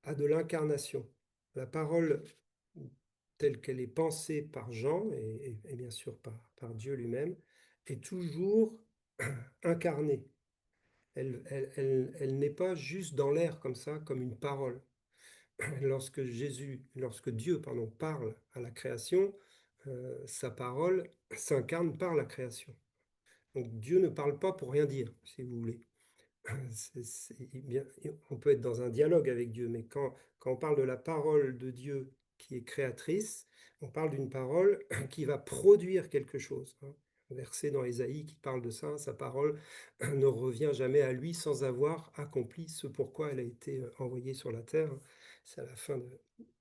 à de l'incarnation. La parole telle qu'elle est pensée par Jean, et bien sûr par Dieu lui-même, est toujours incarnée. Elle n'est pas juste dans l'air comme ça, comme une parole. Lorsque Dieu, parle à la création, sa parole s'incarne par la création. Donc Dieu ne parle pas pour rien dire, si vous voulez. On peut être dans un dialogue avec Dieu, mais quand on parle de la parole de Dieu qui est créatrice, on parle d'une parole qui va produire quelque chose. Un verset dans Ésaïe qui parle de ça, sa parole ne revient jamais à lui sans avoir accompli ce pourquoi elle a été envoyée sur la terre. C'est à la fin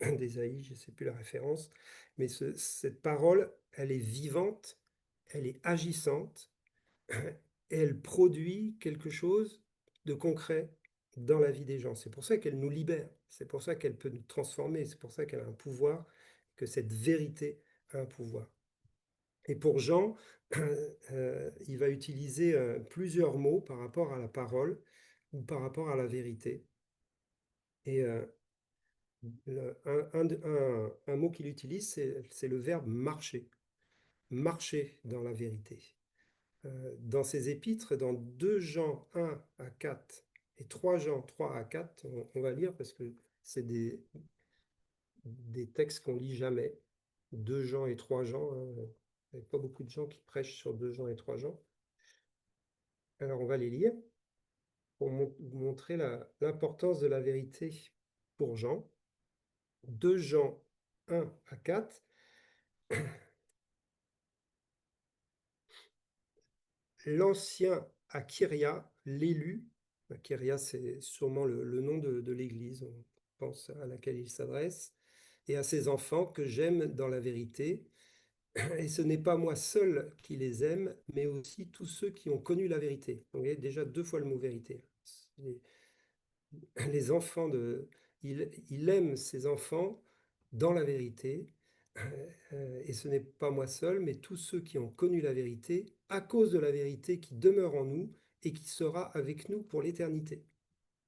d'Ésaïe, je ne sais plus la référence, mais cette parole, elle est vivante, elle est agissante, et elle produit quelque chose de concret dans la vie des gens. C'est pour ça qu'elle nous libère, c'est pour ça qu'elle peut nous transformer, c'est pour ça qu'elle a un pouvoir, que cette vérité a un pouvoir. Et pour Jean, il va utiliser plusieurs mots par rapport à la parole ou par rapport à la vérité. Et un mot qu'il utilise, c'est le verbe marcher. Marcher dans la vérité. Dans ses épîtres, dans 2 Jean 1 à 4 et 3 Jean 3 à 4, on va lire parce que c'est des textes qu'on lit jamais. 2 Jean et 3 Jean, hein. Il n'y a pas beaucoup de gens qui prêchent sur 2 Jean et 3 Jean. Alors on va les lire pour vous montrer l'importance de la vérité pour Jean. 2 Jean 1 à 4. L'ancien Akiria, l'élu, Akiria c'est sûrement le nom de l'église, on pense à laquelle il s'adresse, et à ses enfants que j'aime dans la vérité. Et ce n'est pas moi seul qui les aime, mais aussi tous ceux qui ont connu la vérité. Donc, il y a déjà 2 fois le mot vérité. Les enfants il aime ses enfants dans la vérité, et ce n'est pas moi seul, mais tous ceux qui ont connu la vérité, à cause de la vérité qui demeure en nous et qui sera avec nous pour l'éternité.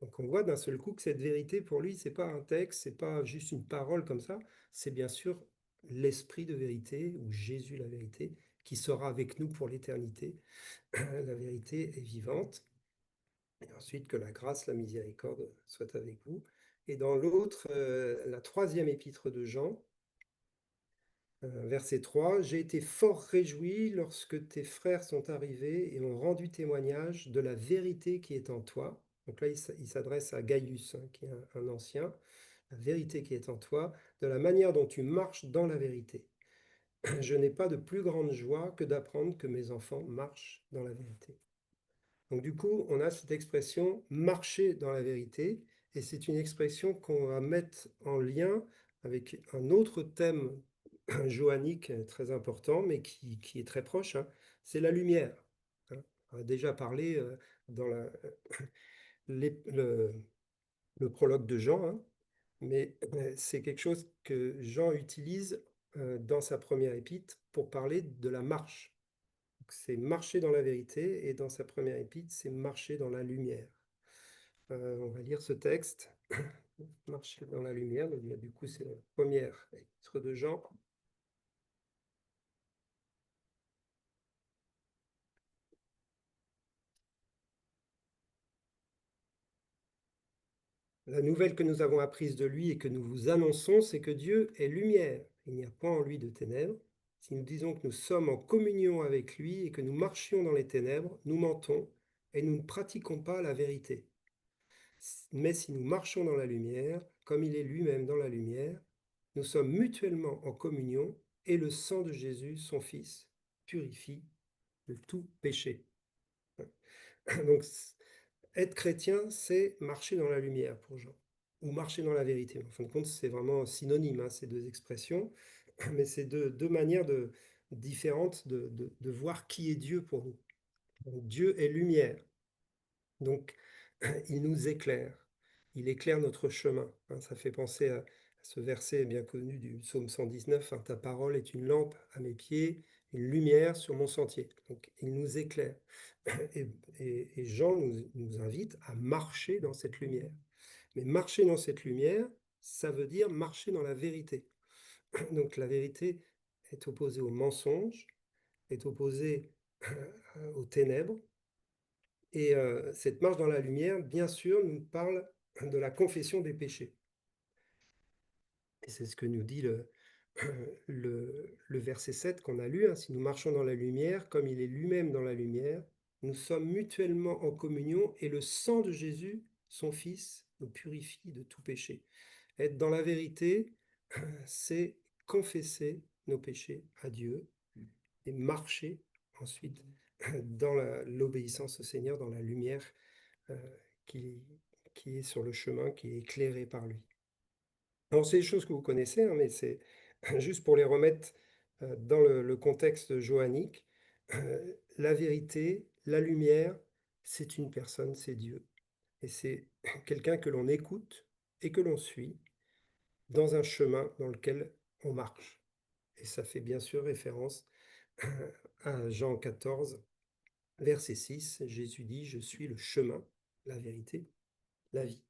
Donc on voit d'un seul coup que cette vérité, pour lui, c'est pas un texte, c'est pas juste une parole comme ça, c'est bien sûr l'esprit de vérité, ou Jésus la vérité, qui sera avec nous pour l'éternité. La vérité est vivante. Et ensuite, que la grâce, la miséricorde soit avec vous. Et dans l'autre, la 3e épître de Jean, Verset 3, « J'ai été fort réjoui lorsque tes frères sont arrivés et ont rendu témoignage de la vérité qui est en toi. » Donc là, il s'adresse à Gaius, hein, qui est un ancien. « La vérité qui est en toi, de la manière dont tu marches dans la vérité. Je n'ai pas de plus grande joie que d'apprendre que mes enfants marchent dans la vérité. » Donc du coup, on a cette expression « marcher dans la vérité », et c'est une expression qu'on va mettre en lien avec un autre thème johannique très important, mais qui est très proche, hein, c'est la lumière. Hein. On a déjà parlé dans le prologue de Jean, hein, mais c'est quelque chose que Jean utilise dans sa première épître pour parler de la marche. C'est marcher dans la vérité, et dans sa première épître, c'est marcher dans la lumière. On va lire ce texte, marcher dans la lumière. Donc, du coup, c'est la première épître de Jean. La nouvelle que nous avons apprise de lui et que nous vous annonçons, c'est que Dieu est lumière. Il n'y a point en lui de ténèbres. Si nous disons que nous sommes en communion avec lui et que nous marchions dans les ténèbres, nous mentons et nous ne pratiquons pas la vérité. Mais si nous marchons dans la lumière, comme il est lui-même dans la lumière, nous sommes mutuellement en communion et le sang de Jésus, son Fils, purifie de tout péché. Donc, être chrétien, c'est marcher dans la lumière pour Jean, ou marcher dans la vérité. En fin de compte, c'est vraiment synonyme, hein, ces deux expressions, mais c'est deux manières différentes de voir qui est Dieu pour nous. Donc, Dieu est lumière, donc il nous éclaire, il éclaire notre chemin. Hein, ça fait penser à ce verset bien connu du psaume 119, hein, « Ta parole est une lampe à mes pieds, une lumière sur mon sentier. » Donc il nous éclaire. Et Jean nous invite à marcher dans cette lumière. Mais marcher dans cette lumière, ça veut dire marcher dans la vérité. Donc la vérité est opposée au mensonge, est opposée aux ténèbres. Et cette marche dans la lumière, bien sûr, nous parle de la confession des péchés. Et c'est ce que nous dit le verset 7 qu'on a lu, hein, « Si nous marchons dans la lumière, comme il est lui-même dans la lumière, nous sommes mutuellement en communion et le sang de Jésus, son Fils, nous purifie de tout péché. » Être dans la vérité, c'est confesser nos péchés à Dieu et marcher ensuite dans l'obéissance au Seigneur, dans la lumière qui est sur le chemin, qui est éclairé par lui. Alors, c'est des choses que vous connaissez, hein, mais c'est juste pour les remettre dans le contexte johannique. La vérité, la lumière, c'est une personne, c'est Dieu. Et c'est quelqu'un que l'on écoute et que l'on suit dans un chemin dans lequel on marche. Et ça fait bien sûr référence à Jean 14, verset 6. Jésus dit « Je suis le chemin, la vérité, la vie. »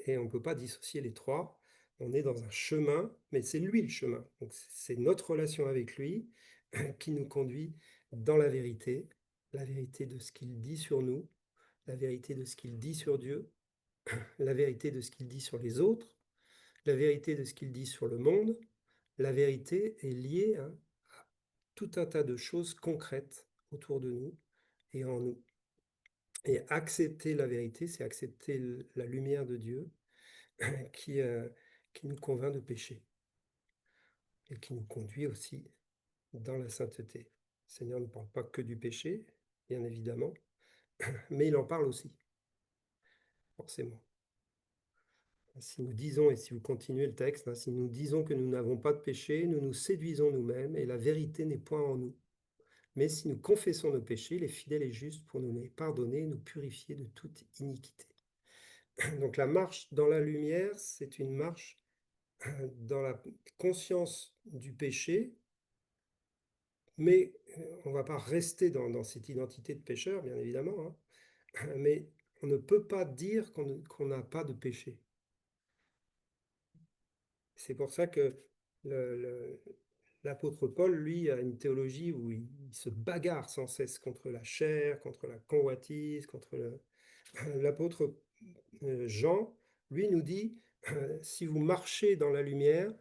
Et on ne peut pas dissocier les trois. On est dans un chemin, mais c'est lui le chemin. Donc c'est notre relation avec lui qui nous conduit dans la vérité de ce qu'il dit sur nous, la vérité de ce qu'il dit sur Dieu, la vérité de ce qu'il dit sur les autres, la vérité de ce qu'il dit sur le monde. La vérité est liée à tout un tas de choses concrètes autour de nous et en nous. Et accepter la vérité, c'est accepter la lumière de Dieu qui nous convainc de pécher et qui nous conduit aussi dans la sainteté. Le Seigneur ne parle pas que du péché, bien évidemment, mais il en parle aussi, forcément. Si nous disons, et si vous continuez le texte, hein, si nous disons que nous n'avons pas de péché, nous nous séduisons nous-mêmes et la vérité n'est point en nous. Mais si nous confessons nos péchés, il est fidèle et juste pour nous les pardonner et nous purifier de toute iniquité. Donc la marche dans la lumière, c'est une marche dans la conscience du péché, mais on ne va pas rester dans cette identité de pécheur, bien évidemment, hein, mais on ne peut pas dire qu'on n'a pas de péché. C'est pour ça que l'apôtre Paul, lui, a une théologie où il se bagarre sans cesse contre la chair, contre la convoitise, contre l'apôtre Jean, lui, nous dit, si vous marchez dans la lumière,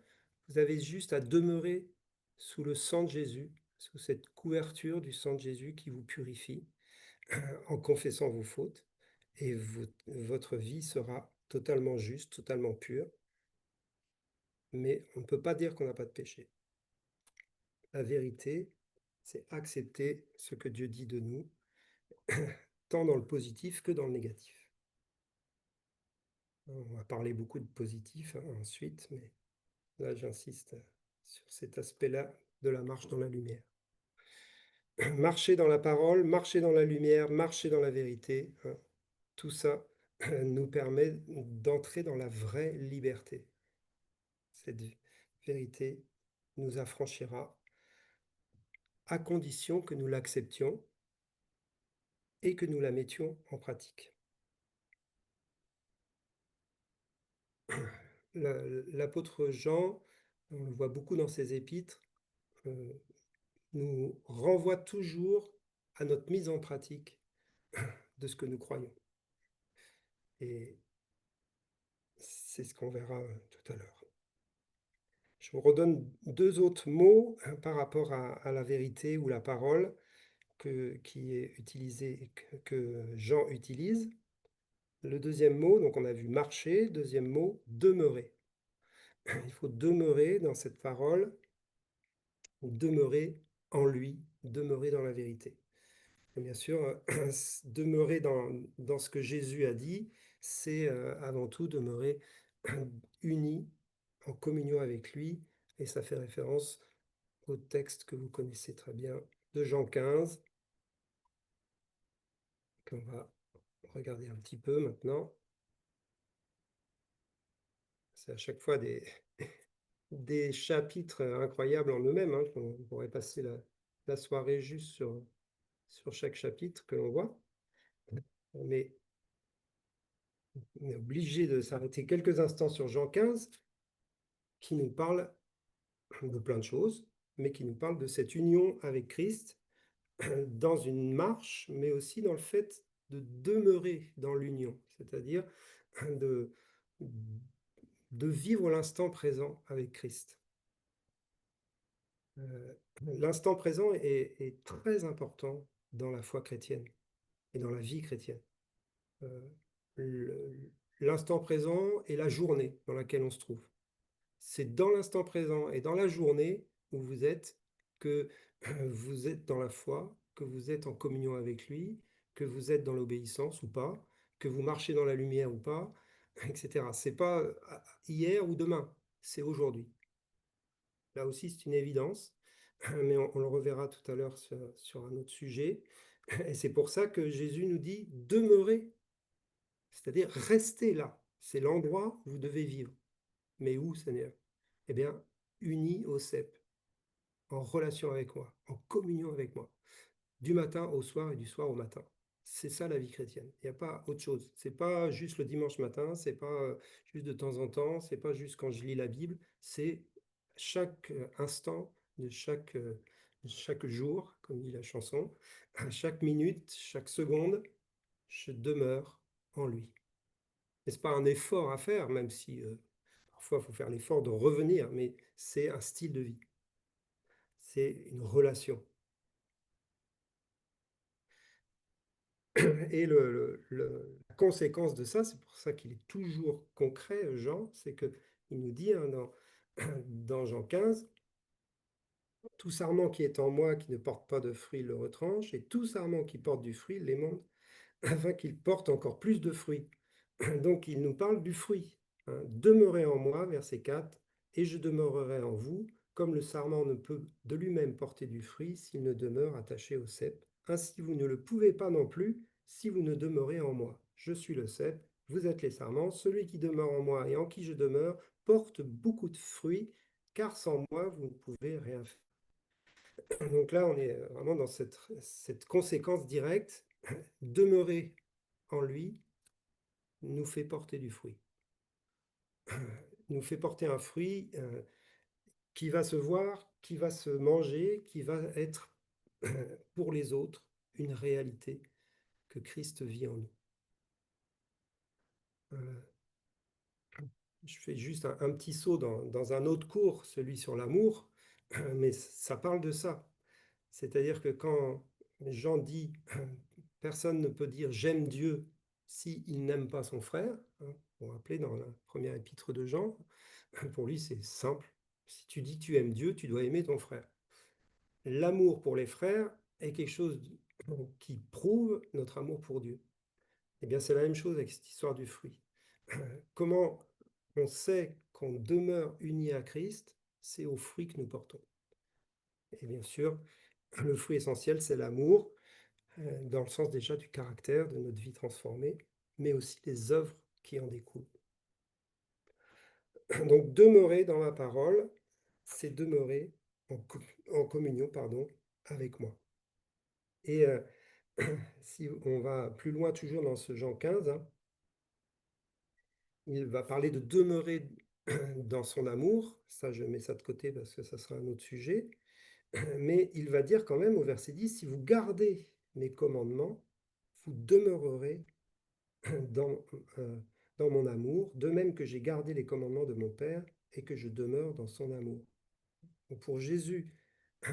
Vous avez juste à demeurer sous le sang de Jésus, sous cette couverture du sang de Jésus qui vous purifie en confessant vos fautes, et votre vie sera totalement juste, totalement pure. Mais on ne peut pas dire qu'on n'a pas de péché. La vérité, c'est accepter ce que Dieu dit de nous, tant dans le positif que dans le négatif. On va parler beaucoup de positif ensuite, mais là j'insiste sur cet aspect-là de la marche dans la lumière. Marcher dans la parole, marcher dans la lumière, marcher dans la vérité, tout ça nous permet d'entrer dans la vraie liberté. Cette vérité nous affranchira à condition que nous l'acceptions et que nous la mettions en pratique. L'apôtre Jean, on le voit beaucoup dans ses épîtres, nous renvoie toujours à notre mise en pratique de ce que nous croyons. Et c'est ce qu'on verra tout à l'heure. Je vous redonne deux autres mots par rapport à la vérité ou la parole qui est utilisé, que Jean utilise. Le deuxième mot, donc on a vu marcher, deuxième mot, demeurer. Il faut demeurer dans cette parole, demeurer en lui, demeurer dans la vérité. Et bien sûr, demeurer dans ce que Jésus a dit, c'est avant tout demeurer uni, en communion avec lui, et ça fait référence au texte que vous connaissez très bien de Jean 15, qu'on va regarder un petit peu maintenant. C'est à chaque fois des chapitres incroyables en eux-mêmes. On pourrait passer la soirée juste sur chaque chapitre que l'on voit. Mais on est obligé de s'arrêter quelques instants sur Jean 15, qui nous parle de plein de choses, mais qui nous parle de cette union avec Christ dans une marche, mais aussi dans le fait de demeurer dans l'union, c'est-à-dire de, de vivre l'instant présent avec Christ. L'instant présent est très important dans la foi chrétienne et dans la vie chrétienne. L'instant présent est la journée dans laquelle on se trouve. C'est dans l'instant présent et dans la journée où vous êtes que vous êtes dans la foi, que vous êtes en communion avec lui, que vous êtes dans l'obéissance ou pas, que vous marchez dans la lumière ou pas, etc. C'est pas hier ou demain, c'est aujourd'hui. Là aussi, c'est une évidence, mais on le reverra tout à l'heure sur un autre sujet. Et c'est pour ça que Jésus nous dit demeurez, c'est-à-dire restez là. C'est l'endroit où vous devez vivre. Mais où, Seigneur? Eh bien, unis au cep, en relation avec moi, en communion avec moi, du matin au soir et du soir au matin. C'est ça la vie chrétienne. Il n'y a pas autre chose. C'est pas juste le dimanche matin, c'est pas juste de temps en temps, c'est pas juste quand je lis la Bible, c'est chaque instant de chaque jour, comme dit la chanson, à chaque minute, chaque seconde, je demeure en lui. Et ce n'est pas un effort à faire, même si parfois il faut faire l'effort de revenir, mais c'est un style de vie. C'est une relation. Et la conséquence de ça, c'est pour ça qu'il est toujours concret, Jean, c'est qu'il nous dit dans Jean 15, « Tout sarment qui est en moi, qui ne porte pas de fruit, le retranche, et tout sarment qui porte du fruit, l'émonde, afin qu'il porte encore plus de fruits. » Donc il nous parle du fruit. Demeurez en moi, verset 4, et je demeurerai en vous, comme le sarment ne peut de lui-même porter du fruit s'il ne demeure attaché au cep. Ainsi vous ne le pouvez pas non plus si vous ne demeurez en moi. Je suis le cep, vous êtes les sarments. Celui qui demeure en moi et en qui je demeure porte beaucoup de fruits, car sans moi vous ne pouvez rien faire. Donc là, on est vraiment dans cette conséquence directe. Demeurer en lui nous fait porter du fruit. Nous fait porter un fruit qui va se voir, qui va se manger, qui va être pour les autres une réalité que Christ vit en nous. je fais juste un petit saut dans un autre cours, celui sur l'amour, mais ça parle de ça. C'est-à-dire que quand Jean dit « personne ne peut dire j'aime Dieu s'il n'aime pas son frère », hein, on rappelait dans la première épître de Jean, pour lui c'est simple. Si tu dis que tu aimes Dieu, tu dois aimer ton frère. L'amour pour les frères est quelque chose qui prouve notre amour pour Dieu. Eh bien, c'est la même chose avec cette histoire du fruit. Comment on sait qu'on demeure unis à Christ? C'est au fruit que nous portons. Et bien sûr, le fruit essentiel, c'est l'amour, dans le sens déjà du caractère, de notre vie transformée, mais aussi des œuvres qui en découlent. Donc, demeurer dans ma parole, c'est demeurer en communion, avec moi. Et si on va plus loin, toujours dans ce Jean 15, hein, il va parler de demeurer dans son amour. Ça, je mets ça de côté parce que ça sera un autre sujet. Mais il va dire quand même au verset 10, si vous gardez mes commandements, vous demeurerez dans, dans mon amour, de même que j'ai gardé les commandements de mon Père et que je demeure dans son amour. Donc pour Jésus,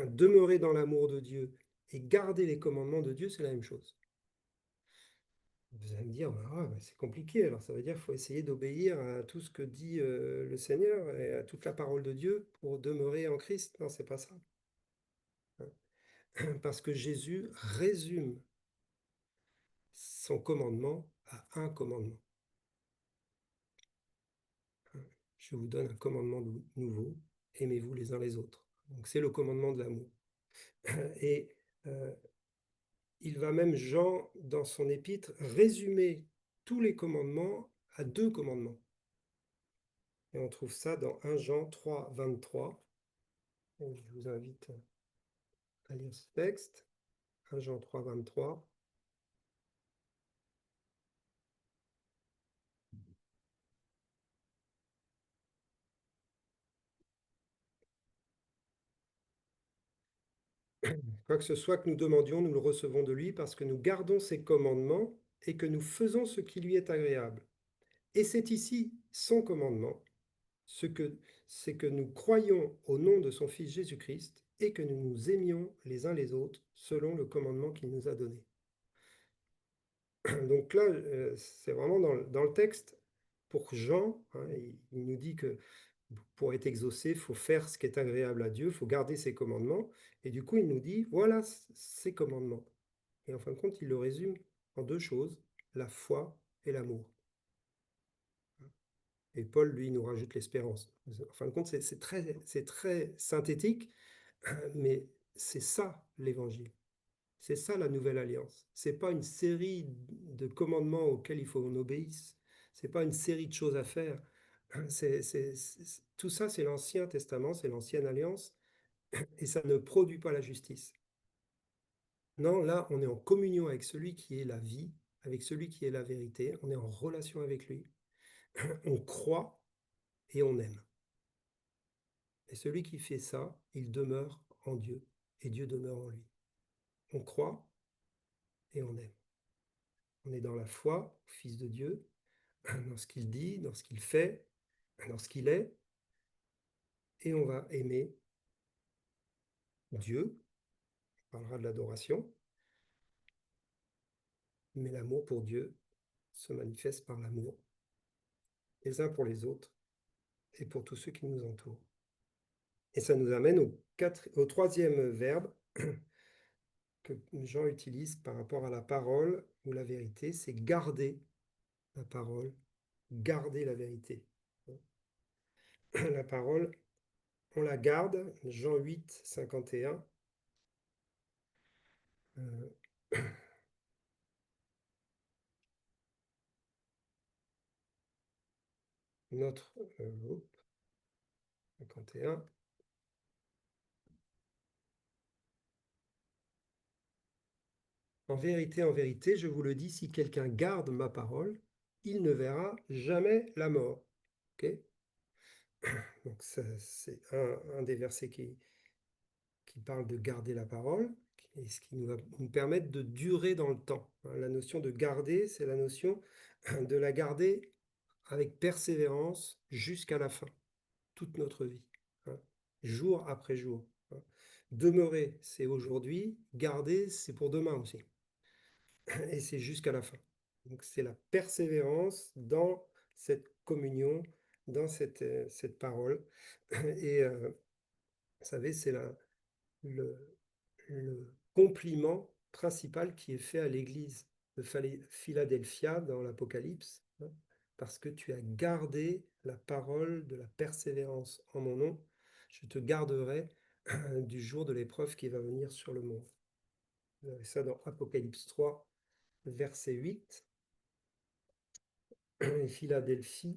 demeurer dans l'amour de Dieu et garder les commandements de Dieu, c'est la même chose. Vous allez me dire, c'est compliqué, alors ça veut dire qu'il faut essayer d'obéir à tout ce que dit le Seigneur et à toute la parole de Dieu pour demeurer en Christ. Non, c'est pas ça. Parce que Jésus résume son commandement à un commandement. Je vous donne un commandement nouveau, aimez-vous les uns les autres. Donc c'est le commandement de l'amour. Et il va même, Jean, dans son épître, résumer tous les commandements à 2 commandements. Et on trouve ça dans 1 Jean 3, 23. Et je vous invite à lire ce texte. 1 Jean 3, 23. Quoi que ce soit que nous demandions, nous le recevons de lui parce que nous gardons ses commandements et que nous faisons ce qui lui est agréable. Et c'est ici son commandement, c'est que nous croyons au nom de son Fils Jésus-Christ et que nous nous aimions les uns les autres selon le commandement qu'il nous a donné. Donc là, c'est vraiment dans le texte, pour Jean, hein, il nous dit que pour être exaucé, il faut faire ce qui est agréable à Dieu, il faut garder ses commandements. Et du coup, il nous dit, voilà ses commandements. Et en fin de compte, il le résume en 2 choses, la foi et l'amour. Et Paul, lui, nous rajoute l'espérance. En fin de compte, c'est très synthétique, mais c'est ça l'évangile. C'est ça la nouvelle alliance. Ce n'est pas une série de commandements auxquels il faut qu'on obéisse. Ce n'est pas une série de choses à faire. Tout ça, c'est l'Ancien Testament, c'est l'Ancienne Alliance, et ça ne produit pas la justice. Non, là, on est en communion avec celui qui est la vie, avec celui qui est la vérité, on est en relation avec lui, on croit et on aime. Et celui qui fait ça, il demeure en Dieu, et Dieu demeure en lui. On croit et on aime. On est dans la foi au Fils de Dieu, dans ce qu'il dit, dans ce qu'il fait, dans ce qu'il est, et on va aimer Dieu, on parlera de l'adoration, mais l'amour pour Dieu se manifeste par l'amour les uns pour les autres et pour tous ceux qui nous entourent. Et ça nous amène au 3e verbe que Jean utilise par rapport à la parole ou la vérité, c'est garder la parole, garder la vérité. La parole, on la garde, Jean 8, 51. Notre 51. En vérité, je vous le dis, si quelqu'un garde ma parole, il ne verra jamais la mort. Okay. Donc c'est un des versets qui parle de garder la parole, et ce qui va nous permettre de durer dans le temps. La notion de garder, c'est la notion de la garder avec persévérance jusqu'à la fin, toute notre vie, hein, jour après jour. Hein. Demeurer, c'est aujourd'hui, garder, c'est pour demain aussi. Et c'est jusqu'à la fin. Donc c'est la persévérance dans cette communion, dans cette parole. Et vous savez, c'est le compliment principal qui est fait à l'église de Philadelphia dans l'Apocalypse, hein, parce que tu as gardé la parole de la persévérance en mon nom, je te garderai du jour de l'épreuve qui va venir sur le monde. Vous avez ça dans Apocalypse 3, verset 8. Et Philadelphia,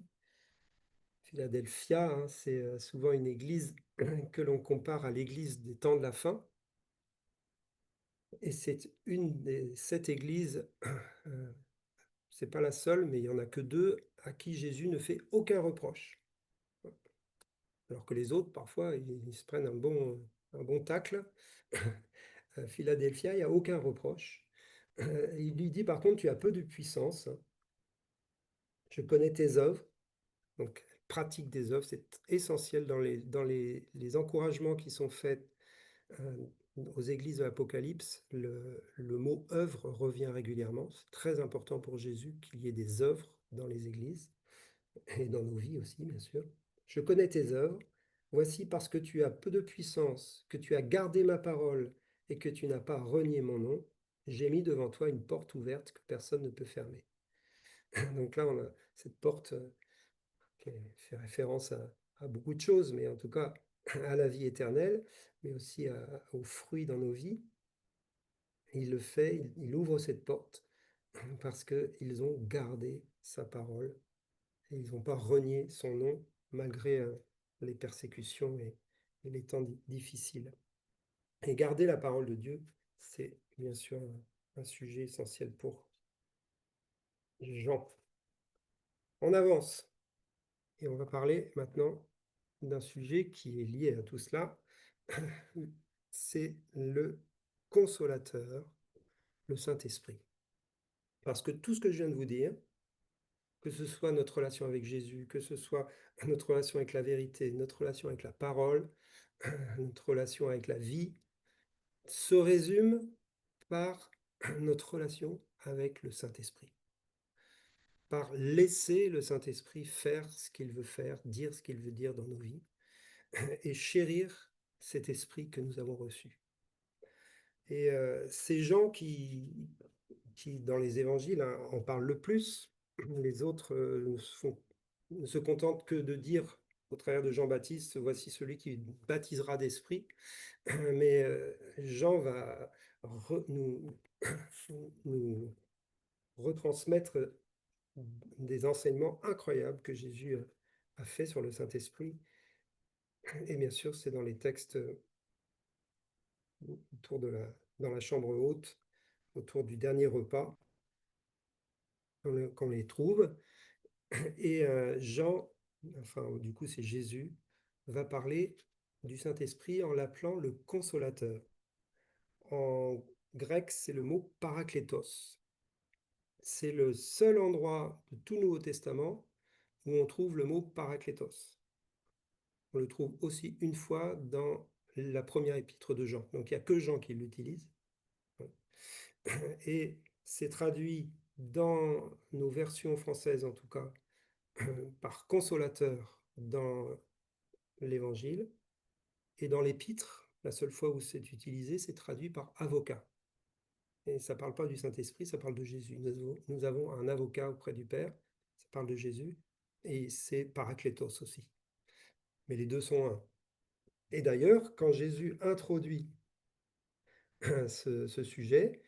hein, c'est souvent une église que l'on compare à l'église des temps de la fin. Et c'est une des 7 églises, c'est pas la seule, mais il n'y en a que 2 à qui Jésus ne fait aucun reproche. Alors que les autres, parfois, ils se prennent un bon tacle. À Philadelphia, il n'y a aucun reproche. Il lui dit, par contre, tu as peu de puissance. Je connais tes œuvres. Donc, pratique des œuvres, c'est essentiel dans les encouragements qui sont faits aux églises de l'Apocalypse. Le mot œuvre revient régulièrement. C'est très important pour Jésus qu'il y ait des œuvres dans les églises et dans nos vies aussi, bien sûr. Je connais tes œuvres. Voici parce que tu as peu de puissance, que tu as gardé ma parole et que tu n'as pas renié mon nom, j'ai mis devant toi une porte ouverte que personne ne peut fermer. Donc là, on a cette porte qui fait référence à beaucoup de choses, mais en tout cas à la vie éternelle, mais aussi aux fruits dans nos vies. Il le fait, il ouvre cette porte parce qu'ils ont gardé sa parole et ils n'ont pas renié son nom malgré les persécutions et les temps difficiles. Et garder la parole de Dieu, c'est bien sûr un sujet essentiel pour Jean. On avance et on va parler maintenant d'un sujet qui est lié à tout cela. C'est le consolateur, le Saint-Esprit. Parce que tout ce que je viens de vous dire, que ce soit notre relation avec Jésus, que ce soit notre relation avec la vérité, notre relation avec la parole, notre relation avec la vie, se résume par notre relation avec le Saint-Esprit. Par laisser le Saint-Esprit faire ce qu'il veut faire, dire ce qu'il veut dire dans nos vies, et chérir cet esprit que nous avons reçu. Et ces gens qui, dans les évangiles, hein, en parlent le plus, les autres ne se contentent que de dire, au travers de Jean-Baptiste, voici celui qui baptisera d'esprit. Mais Jean va nous retransmettre des enseignements incroyables que Jésus a fait sur le Saint-Esprit. Et bien sûr, c'est dans les textes dans la chambre haute, autour du dernier repas, qu'on les trouve. Et Jean, enfin du coup c'est Jésus, va parler du Saint-Esprit en l'appelant le consolateur. En grec, c'est le mot paraklétos. C'est le seul endroit de tout Nouveau Testament où on trouve le mot paraklétos. On le trouve aussi une fois dans la première épître de Jean. Donc il n'y a que Jean qui l'utilise. Et c'est traduit dans nos versions françaises, en tout cas, par consolateur dans l'Évangile. Et dans l'épître, la seule fois où c'est utilisé, c'est traduit par avocat. Et ça ne parle pas du Saint-Esprit, ça parle de Jésus. Nous avons un avocat auprès du Père, ça parle de Jésus, et c'est paraklétos aussi. Mais les deux sont un. Et d'ailleurs, quand Jésus introduit ce sujet,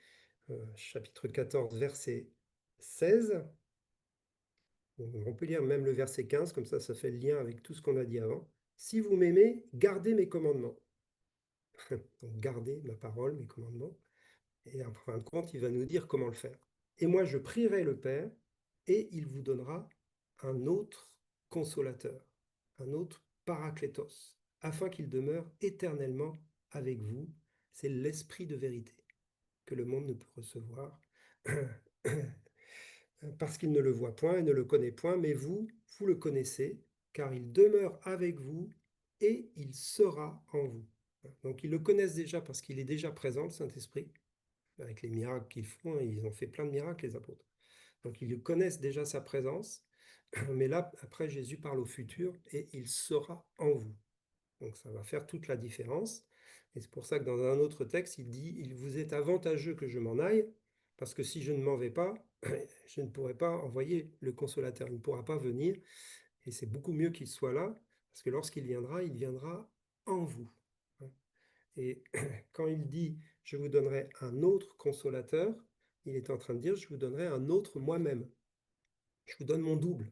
chapitre 14, verset 16, on peut lire même le verset 15, comme ça fait le lien avec tout ce qu'on a dit avant. Si vous m'aimez, gardez mes commandements. Donc, gardez ma parole, mes commandements. Et en fin de compte, il va nous dire comment le faire. Et moi, je prierai le Père, et il vous donnera un autre consolateur, un autre paraklétos, afin qu'il demeure éternellement avec vous. C'est l'esprit de vérité que le monde ne peut recevoir parce qu'il ne le voit point et ne le connaît point, mais vous, vous le connaissez, car il demeure avec vous et il sera en vous. Donc ils le connaissent déjà parce qu'il est déjà présent, le Saint-Esprit, avec les miracles qu'ils font, et ils ont fait plein de miracles, les apôtres. Donc ils connaissent déjà sa présence, mais là, après, Jésus parle au futur et il sera en vous. Donc ça va faire toute la différence. Et c'est pour ça que dans un autre texte, il dit, il vous est avantageux que je m'en aille, parce que si je ne m'en vais pas, je ne pourrai pas envoyer le consolateur, il ne pourra pas venir. Et c'est beaucoup mieux qu'il soit là, parce que lorsqu'il viendra, il viendra en vous. Et quand il dit, je vous donnerai un autre consolateur, il est en train de dire, je vous donnerai un autre moi-même. Je vous donne mon double,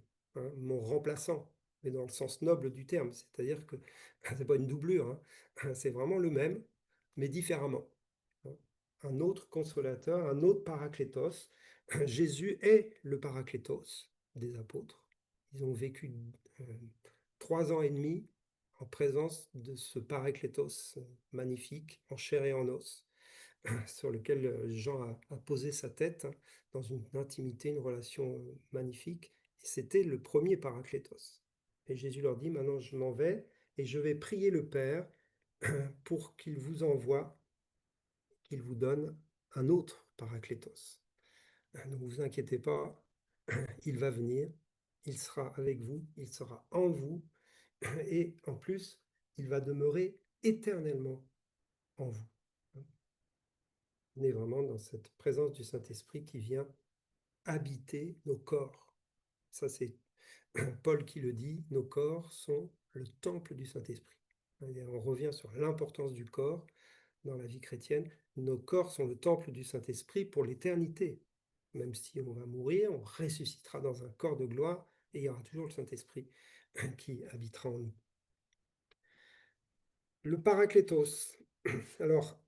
mon remplaçant, mais dans le sens noble du terme, c'est-à-dire que ce n'est pas une doublure, c'est vraiment le même, mais différemment. Un autre consolateur, un autre paraclétos. Jésus est le paraclétos des apôtres. Ils ont vécu 3 ans et demi en présence de ce paraclétos magnifique, en chair et en os, sur lequel Jean a posé sa tête dans une intimité, une relation magnifique. Et c'était le premier paraclétos. Et Jésus leur dit, maintenant je m'en vais et je vais prier le Père pour qu'il vous envoie, qu'il vous donne un autre paraclétos. Ne vous inquiétez pas, il va venir, il sera avec vous, il sera en vous, et en plus, il va demeurer éternellement en vous. On est vraiment dans cette présence du Saint-Esprit qui vient habiter nos corps. Ça, c'est Paul qui le dit, nos corps sont le temple du Saint-Esprit. On revient sur l'importance du corps dans la vie chrétienne. Nos corps sont le temple du Saint-Esprit pour l'éternité. Même si on va mourir, on ressuscitera dans un corps de gloire et il y aura toujours le Saint-Esprit qui habitera en nous. Le Paraclétos. Alors,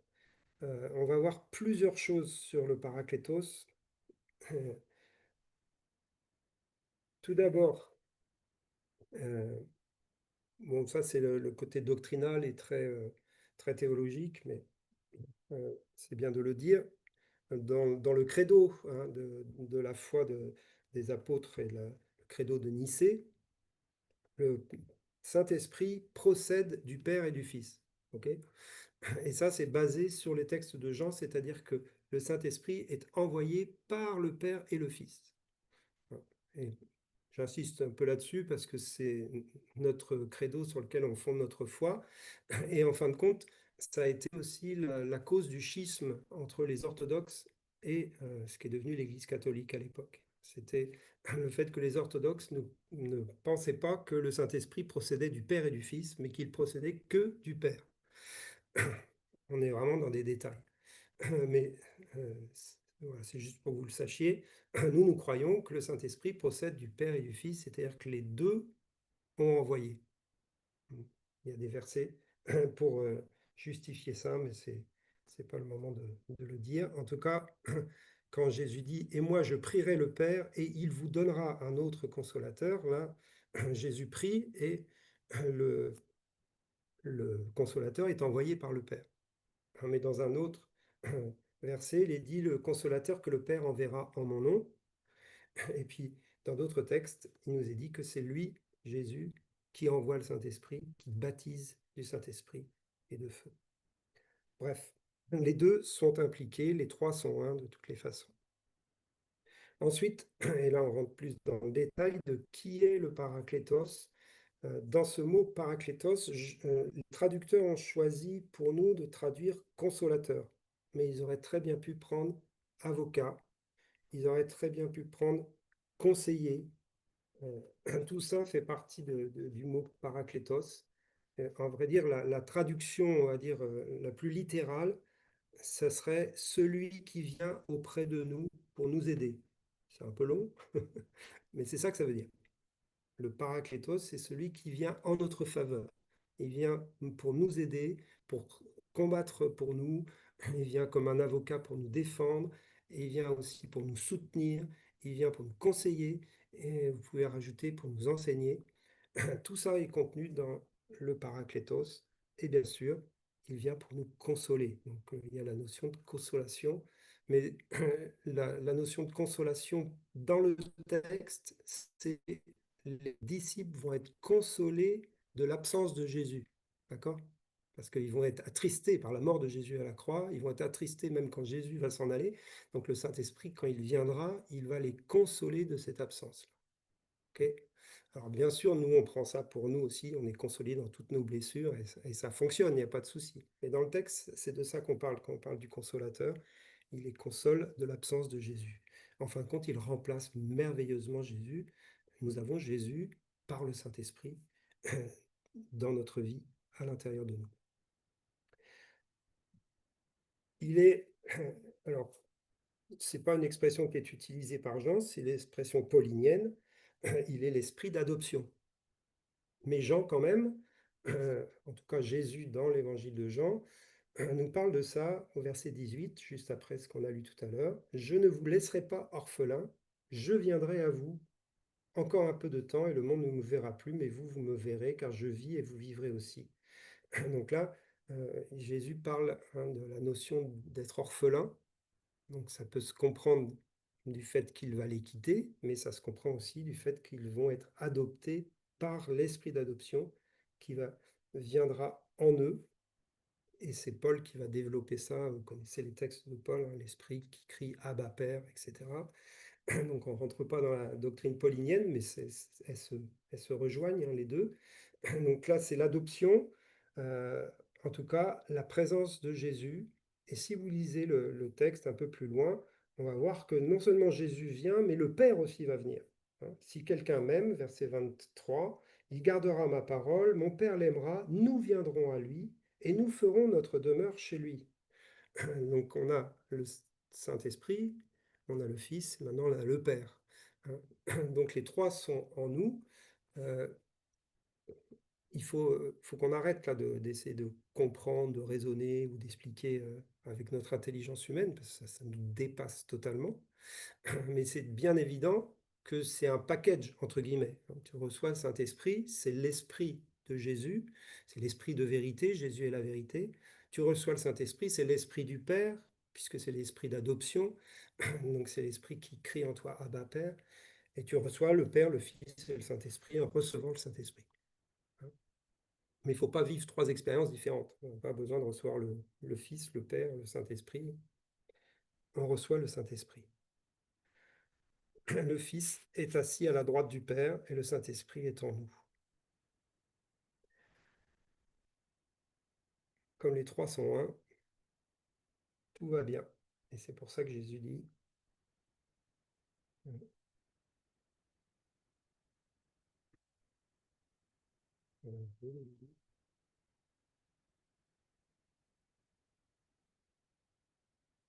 on va voir plusieurs choses sur le Paraclétos. Tout d'abord, bon, ça c'est le côté doctrinal et très théologique, mais c'est bien de le dire. Dans le credo de la foi des apôtres et le credo de Nicée, le Saint-Esprit procède du Père et du Fils. Et ça, c'est basé sur les textes de Jean, c'est-à-dire que le Saint-Esprit est envoyé par le Père et le Fils. Et j'insiste un peu là-dessus parce que c'est notre credo sur lequel on fonde notre foi. Et en fin de compte, ça a été aussi la cause du schisme entre les orthodoxes et ce qui est devenu l'Église catholique à l'époque. C'était le fait que les orthodoxes ne pensaient pas que le Saint-Esprit procédait du Père et du Fils, mais qu'il procédait que du Père. On est vraiment dans des détails. Mais voilà, c'est juste pour que vous le sachiez. Nous croyons que le Saint-Esprit procède du Père et du Fils, c'est-à-dire que les deux ont envoyé. Il y a des versets pour justifier ça, mais ce n'est pas le moment de le dire. En tout cas, quand Jésus dit « Et moi, je prierai le Père, et il vous donnera un autre consolateur », là, Jésus prie, et le consolateur est envoyé par le Père. Mais dans un autre verset, il est dit « Le consolateur que le Père enverra en mon nom ». Et puis, dans d'autres textes, il nous est dit que c'est lui, Jésus, qui envoie le Saint-Esprit, qui baptise du Saint-Esprit et de feu. Bref, les deux sont impliqués, les trois sont un de toutes les façons. Ensuite, et là on rentre plus dans le détail de qui est le Paraclétos. Dans ce mot Paraclétos, les traducteurs ont choisi pour nous de traduire consolateur, mais ils auraient très bien pu prendre avocat, ils auraient très bien pu prendre conseiller. Tout ça fait partie du mot Paraclétos. En vrai dire, la traduction, on va dire, la plus littérale, ce serait celui qui vient auprès de nous pour nous aider. C'est un peu long, mais c'est ça que ça veut dire. Le Paraclétos, c'est celui qui vient en notre faveur. Il vient pour nous aider, pour combattre pour nous. Il vient comme un avocat pour nous défendre. Et il vient aussi pour nous soutenir. Il vient pour nous conseiller. Et vous pouvez rajouter pour nous enseigner. Tout ça est contenu dans le Paraclétos. Et bien sûr, il vient pour nous consoler. Donc, il y a la notion de consolation Mais la notion de consolation dans le texte, c'est les disciples vont être consolés de l'absence de Jésus. D'accord? Parce qu'ils vont être attristés par la mort de Jésus à la croix, ils vont être attristés même quand Jésus va s'en aller. Donc le Saint-Esprit, quand il viendra, il va les consoler de cette absence. Ok? Alors bien sûr, nous, on prend ça pour nous aussi, on est consolés dans toutes nos blessures et ça fonctionne, il n'y a pas de souci. Mais dans le texte, c'est de ça qu'on parle quand on parle du consolateur. Il les console de l'absence de Jésus. En fin de compte, il remplace merveilleusement Jésus. Nous avons Jésus par le Saint-Esprit dans notre vie, à l'intérieur de nous. Il est, alors, c'est pas une expression qui est utilisée par Jean, c'est l'expression paulinienne. Il est l'esprit d'adoption. Mais Jean, quand même, en tout cas Jésus dans l'évangile de Jean, nous parle de ça au verset 18, juste après ce qu'on a lu tout à l'heure. Je ne vous laisserai pas orphelin, je viendrai à vous. Encore un peu de temps et le monde ne me verra plus, mais vous, vous me verrez, car je vis et vous vivrez aussi. Donc là, Jésus parle de la notion d'être orphelin. Donc ça peut se comprendre du fait qu'il va les quitter, mais ça se comprend aussi du fait qu'ils vont être adoptés par l'esprit d'adoption qui viendra en eux. Et c'est Paul qui va développer ça. Vous connaissez les textes de Paul, hein, l'esprit qui crie Abba Père, etc. Donc on ne rentre pas dans la doctrine paulinienne, mais elles se rejoignent, hein, les deux. Donc là, c'est l'adoption, en tout cas, la présence de Jésus. Et si vous lisez le texte un peu plus loin, on va voir que non seulement Jésus vient, mais le Père aussi va venir. Hein. Si quelqu'un m'aime, verset 23, il gardera ma parole, mon Père l'aimera, nous viendrons à lui et nous ferons notre demeure chez lui. Donc on a le Saint-Esprit, on a le Fils, maintenant on a le Père. Hein. Donc les trois sont en nous. Il faut qu'on arrête là d'essayer de comprendre, de raisonner ou d'expliquer avec notre intelligence humaine, parce que ça nous dépasse totalement. Mais c'est bien évident que c'est un package, entre guillemets. Tu reçois le Saint-Esprit, c'est l'esprit de Jésus, c'est l'esprit de vérité, Jésus est la vérité. Tu reçois le Saint-Esprit, c'est l'esprit du Père, puisque c'est l'esprit d'adoption, donc c'est l'esprit qui crie en toi, Abba Père, et tu reçois le Père, le Fils et le Saint-Esprit en recevant le Saint-Esprit. Mais il ne faut pas vivre trois expériences différentes. On n'a pas besoin de recevoir le Fils, le Père, le Saint-Esprit. On reçoit le Saint-Esprit. Le Fils est assis à la droite du Père et le Saint-Esprit est en nous. Comme les trois sont un, tout va bien. Et c'est pour ça que Jésus dit,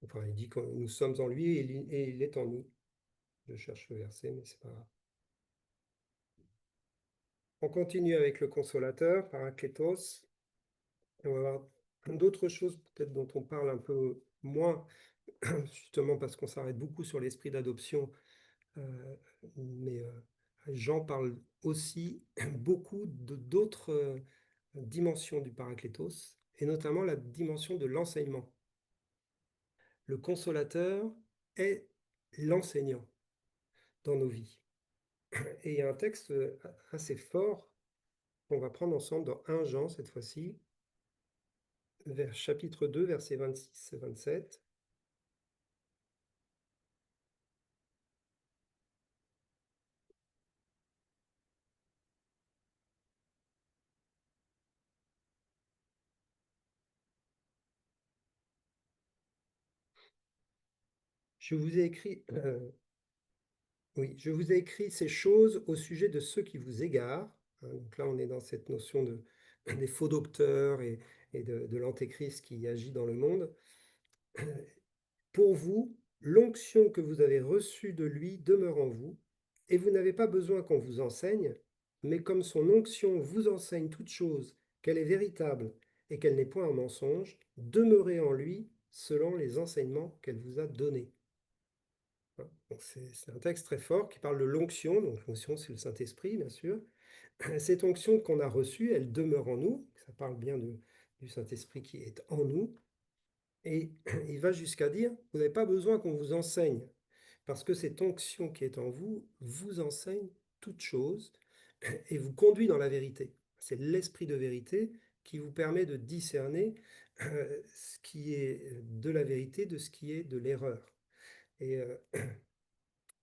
enfin, il dit que nous sommes en lui et il est en nous. Je cherche le verset, mais c'est pas grave. On continue avec le consolateur, Parakletos. Et on va voir d'autres choses peut-être dont on parle un peu moins, justement parce qu'on s'arrête beaucoup sur l'esprit d'adoption. Mais Jean parle aussi beaucoup d'autres dimensions du Paraclétos, et notamment la dimension de l'enseignement. Le consolateur est l'enseignant dans nos vies. Et il y a un texte assez fort qu'on va prendre ensemble dans 1 Jean cette fois-ci, vers chapitre 2, versets 26 et 27. Je vous ai écrit, oui, je vous ai écrit ces choses au sujet de ceux qui vous égarent. Hein. Donc là, on est dans cette notion des faux docteurs et de l'antéchrist qui agit dans le monde. Pour vous, l'onction que vous avez reçue de lui demeure en vous, et vous n'avez pas besoin qu'on vous enseigne, mais comme son onction vous enseigne toute chose, qu'elle est véritable et qu'elle n'est point un mensonge, demeurez en lui selon les enseignements qu'elle vous a donnés. C'est un texte très fort qui parle de l'onction. Donc l'onction, c'est le Saint-Esprit, bien sûr. Cette onction qu'on a reçue, elle demeure en nous. Ça parle bien du Saint-Esprit qui est en nous. Et il va jusqu'à dire, vous n'avez pas besoin qu'on vous enseigne, parce que cette onction qui est en vous vous enseigne toute chose et vous conduit dans la vérité. C'est l'esprit de vérité qui vous permet de discerner ce qui est de la vérité de ce qui est de l'erreur. Et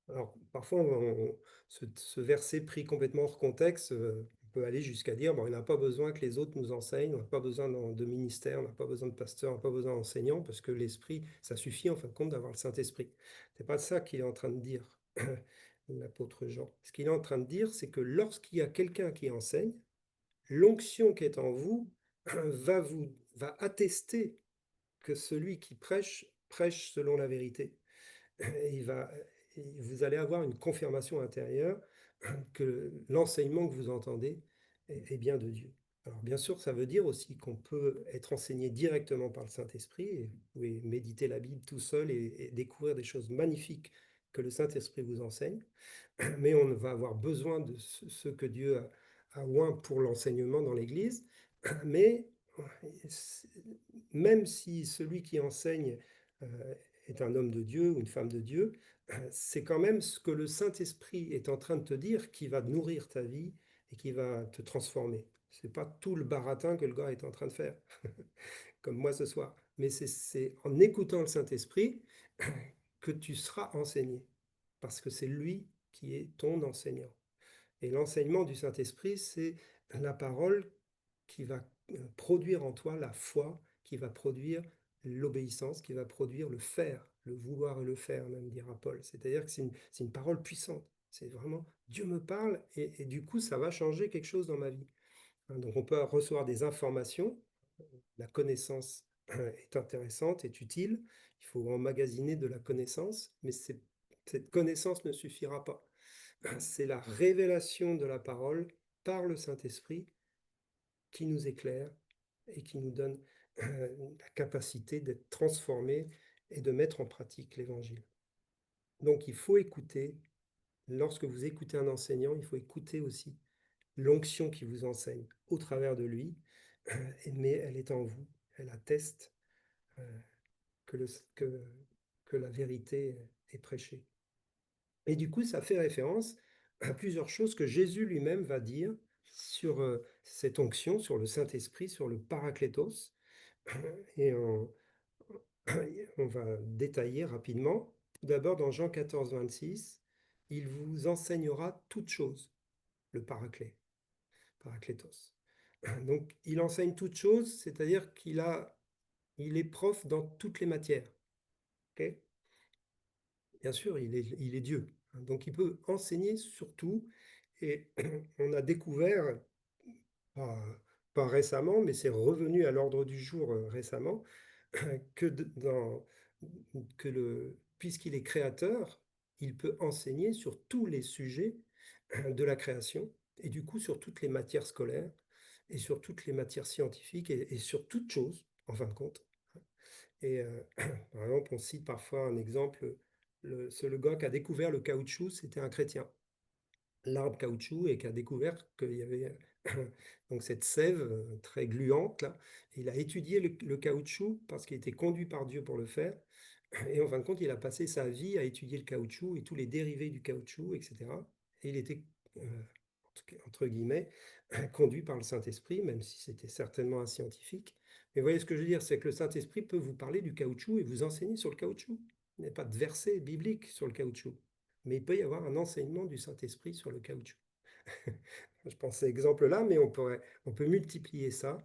alors, parfois, ce verset pris complètement hors contexte, on peut aller jusqu'à dire, bon, on n'a pas besoin que les autres nous enseignent, on n'a pas besoin de ministère, on n'a pas besoin de pasteur, on n'a pas besoin d'enseignants, parce que l'Esprit, ça suffit en fin de compte d'avoir le Saint-Esprit. C'est pas ça qu'il est en train de dire, l'apôtre Jean. Ce qu'il est en train de dire, c'est que lorsqu'il y a quelqu'un qui enseigne, l'onction qui est en vous va attester que celui qui prêche, prêche selon la vérité. Et vous allez avoir une confirmation intérieure que l'enseignement que vous entendez est bien de Dieu. Alors bien sûr, ça veut dire aussi qu'on peut être enseigné directement par le Saint-Esprit, et vous pouvez méditer la Bible tout seul et découvrir des choses magnifiques que le Saint-Esprit vous enseigne, mais on va avoir besoin de ce que Dieu a oint pour l'enseignement dans l'Église, mais même si celui qui enseigne est un homme de Dieu ou une femme de Dieu, c'est quand même ce que le Saint-Esprit est en train de te dire qui va nourrir ta vie et qui va te transformer. C'est pas tout le baratin que le gars est en train de faire, comme moi ce soir. Mais c'est en écoutant le Saint-Esprit que tu seras enseigné, parce que c'est lui qui est ton enseignant. Et l'enseignement du Saint-Esprit, c'est la parole qui va produire en toi la foi, qui va produire l'obéissance, qui va produire le faire, le vouloir et le faire, même dira Paul. C'est-à-dire que c'est une parole puissante. C'est vraiment, Dieu me parle et du coup, ça va changer quelque chose dans ma vie. Donc on peut recevoir des informations, la connaissance est intéressante, est utile, il faut emmagasiner de la connaissance, mais cette connaissance ne suffira pas. C'est la révélation de la parole par le Saint-Esprit qui nous éclaire et qui nous donne la capacité d'être transformés et de mettre en pratique l'Évangile. Donc il faut écouter, lorsque vous écoutez un enseignant, il faut écouter aussi l'onction qui vous enseigne au travers de lui, mais elle est en vous, elle atteste que, que la vérité est prêchée. Et du coup, ça fait référence à plusieurs choses que Jésus lui-même va dire sur cette onction, sur le Saint-Esprit, sur le Paraklétos. Et on va détailler rapidement. Tout d'abord, dans Jean 14, 26, il vous enseignera toutes choses, le Paraklétos. Donc, il enseigne toutes choses, c'est-à-dire il est prof dans toutes les matières. Okay. Bien sûr, il est Dieu. Donc, il peut enseigner sur tout. Et on a découvert, pas récemment, mais c'est revenu à l'ordre du jour récemment, que, puisqu'il est créateur, il peut enseigner sur tous les sujets de la création, et du coup sur toutes les matières scolaires, et sur toutes les matières scientifiques, et sur toutes choses, en fin de compte. Et par exemple, on cite parfois un exemple, c'est le gars qui a découvert le caoutchouc, c'était un chrétien. L'arbre caoutchouc et qui a découvert qu'il y avait donc cette sève très gluante là. Il a étudié le caoutchouc parce qu'il était conduit par Dieu pour le faire. Et en fin de compte, il a passé sa vie à étudier le caoutchouc et tous les dérivés du caoutchouc, etc. Et il était, entre guillemets, conduit par le Saint-Esprit, même si c'était certainement un scientifique. Mais vous voyez ce que je veux dire, c'est que le Saint-Esprit peut vous parler du caoutchouc et vous enseigner sur le caoutchouc. Il n'y a pas de verset biblique sur le caoutchouc. Mais il peut y avoir un enseignement du Saint-Esprit sur le caoutchouc. Je pense à cet exemple-là, mais on peut multiplier ça.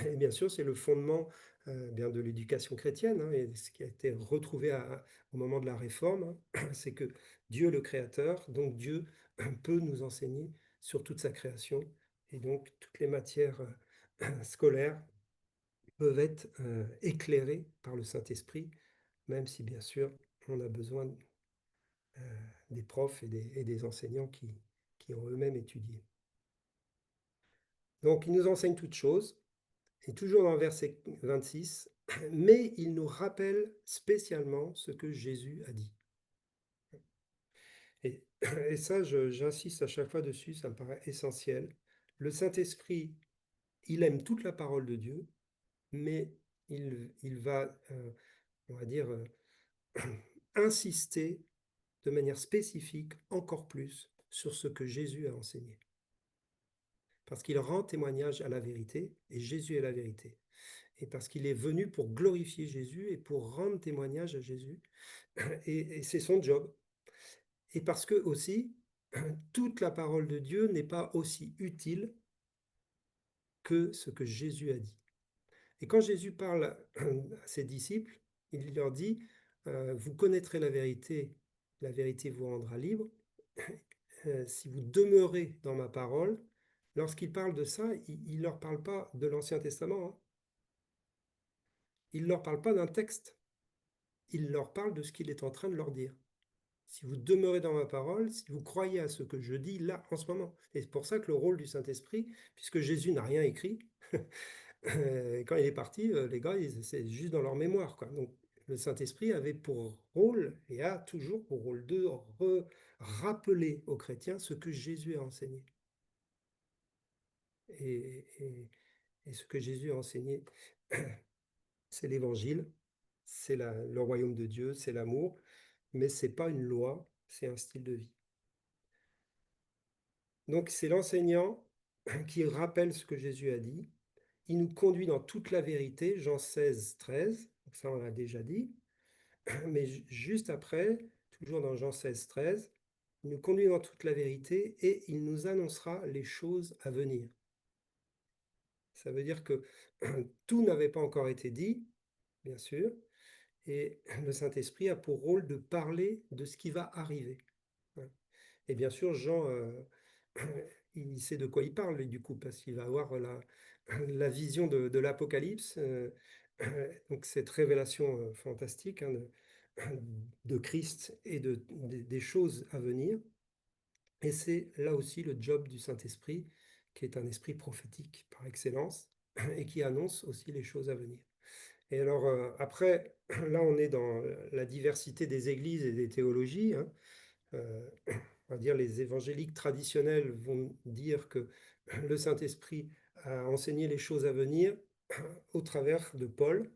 Et bien sûr, c'est le fondement bien de l'éducation chrétienne, hein, et ce qui a été retrouvé au moment de la Réforme, hein, c'est que Dieu le Créateur, donc Dieu peut nous enseigner sur toute sa création, et donc toutes les matières scolaires peuvent être éclairées par le Saint-Esprit, même si bien sûr on a besoin des profs et des enseignants qui ont eux-mêmes étudié. Donc, il nous enseigne toutes choses, et toujours dans le verset 26, mais il nous rappelle spécialement ce que Jésus a dit. Et ça, j'insiste à chaque fois dessus, ça me paraît essentiel. Le Saint-Esprit, il aime toute la parole de Dieu, mais il va, on va dire, insister de manière spécifique encore plus sur ce que Jésus a enseigné. Parce qu'il rend témoignage à la vérité, et Jésus est la vérité. Et parce qu'il est venu pour glorifier Jésus et pour rendre témoignage à Jésus. Et c'est son job. Et parce que aussi, toute la parole de Dieu n'est pas aussi utile que ce que Jésus a dit. Et quand Jésus parle à ses disciples, il leur dit, vous connaîtrez la vérité vous rendra libre. Si vous demeurez dans ma parole, lorsqu'il parle de ça, il ne leur parle pas de l'Ancien Testament, hein. Il ne leur parle pas d'un texte. Il leur parle de ce qu'il est en train de leur dire. Si vous demeurez dans ma parole, si vous croyez à ce que je dis là, en ce moment. Et c'est pour ça que le rôle du Saint-Esprit, puisque Jésus n'a rien écrit, quand il est parti, les gars, c'est juste dans leur mémoire, quoi. Donc, le Saint-Esprit avait pour rôle, et a toujours pour rôle de rappeler aux chrétiens ce que Jésus a enseigné. Et ce que Jésus a enseigné, c'est l'Évangile, c'est le royaume de Dieu, c'est l'amour, mais ce n'est pas une loi, c'est un style de vie. Donc c'est l'enseignant qui rappelle ce que Jésus a dit. Il nous conduit dans toute la vérité, Jean 16, 13, ça on l'a déjà dit, mais juste après, toujours dans Jean 16, 13, il nous conduit dans toute la vérité et il nous annoncera les choses à venir. Ça veut dire que tout n'avait pas encore été dit, bien sûr, et le Saint-Esprit a pour rôle de parler de ce qui va arriver. Et bien sûr, Jean, il sait de quoi il parle, du coup, parce qu'il va avoir la vision de l'Apocalypse, donc cette révélation fantastique, hein, de Christ et des choses à venir. Et c'est là aussi le job du Saint-Esprit, qui est un esprit prophétique par excellence, et qui annonce aussi les choses à venir. Et alors, après, là, on est dans la diversité des églises et des théologies, hein. On va dire les évangéliques traditionnels vont dire que le Saint-Esprit a enseigné les choses à venir au travers de Paul,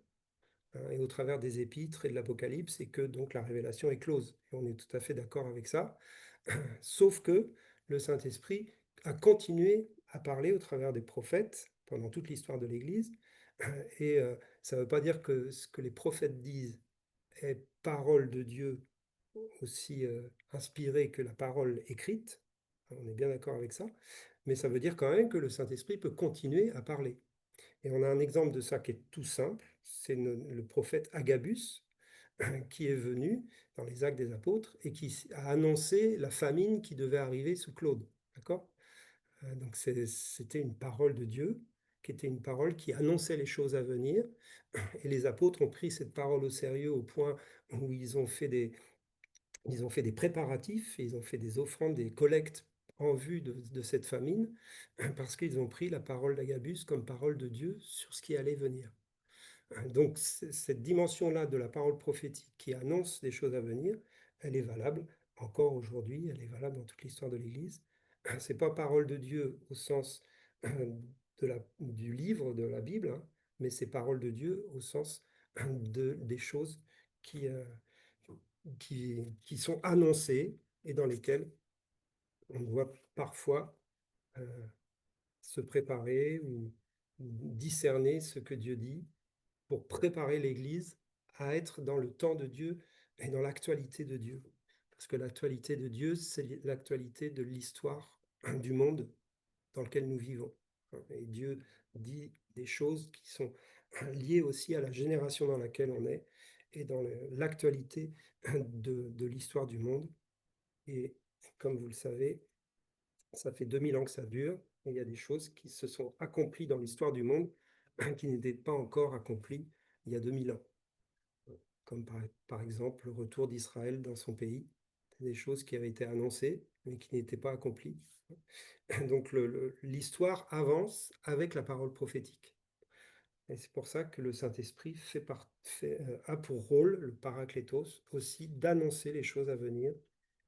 hein, et au travers des épîtres et de l'Apocalypse, et que donc la révélation est close. Et on est tout à fait d'accord avec ça. Sauf que le Saint-Esprit a continué à parler au travers des prophètes pendant toute l'histoire de l'Église. Et ça ne veut pas dire que ce que les prophètes disent est parole de Dieu aussi inspirée que la parole écrite. On est bien d'accord avec ça. Mais ça veut dire quand même que le Saint-Esprit peut continuer à parler. Et on a un exemple de ça qui est tout simple. C'est le prophète Agabus, qui est venu dans les Actes des Apôtres et qui a annoncé la famine qui devait arriver sous Claude. D'accord ? Donc c'était une parole de Dieu, qui était une parole qui annonçait les choses à venir. Et les apôtres ont pris cette parole au sérieux au point où ils ont fait des préparatifs, et ils ont fait des offrandes, des collectes en vue de cette famine, parce qu'ils ont pris la parole d'Agabus comme parole de Dieu sur ce qui allait venir. Donc cette dimension-là de la parole prophétique qui annonce des choses à venir, elle est valable encore aujourd'hui, elle est valable dans toute l'histoire de l'Église. C'est pas parole de Dieu au sens du livre de la Bible, hein, mais c'est parole de Dieu au sens des choses qui sont annoncées et dans lesquelles on doit parfois se préparer ou discerner ce que Dieu dit pour préparer l'Église à être dans le temps de Dieu et dans l'actualité de Dieu. Parce que l'actualité de Dieu, c'est l'actualité de l'histoire du monde dans lequel nous vivons. Et Dieu dit des choses qui sont liées aussi à la génération dans laquelle on est et dans l'actualité de l'histoire du monde. Et comme vous le savez, ça fait 2000 ans que ça dure, et il y a des choses qui se sont accomplies dans l'histoire du monde qui n'étaient pas encore accomplies il y a 2000 ans. Comme par exemple le retour d'Israël dans son pays. C'est des choses qui avaient été annoncées, mais qui n'étaient pas accomplies. Donc l'histoire avance avec la parole prophétique. Et c'est pour ça que le Saint-Esprit a pour rôle, le Paraklétos, aussi d'annoncer les choses à venir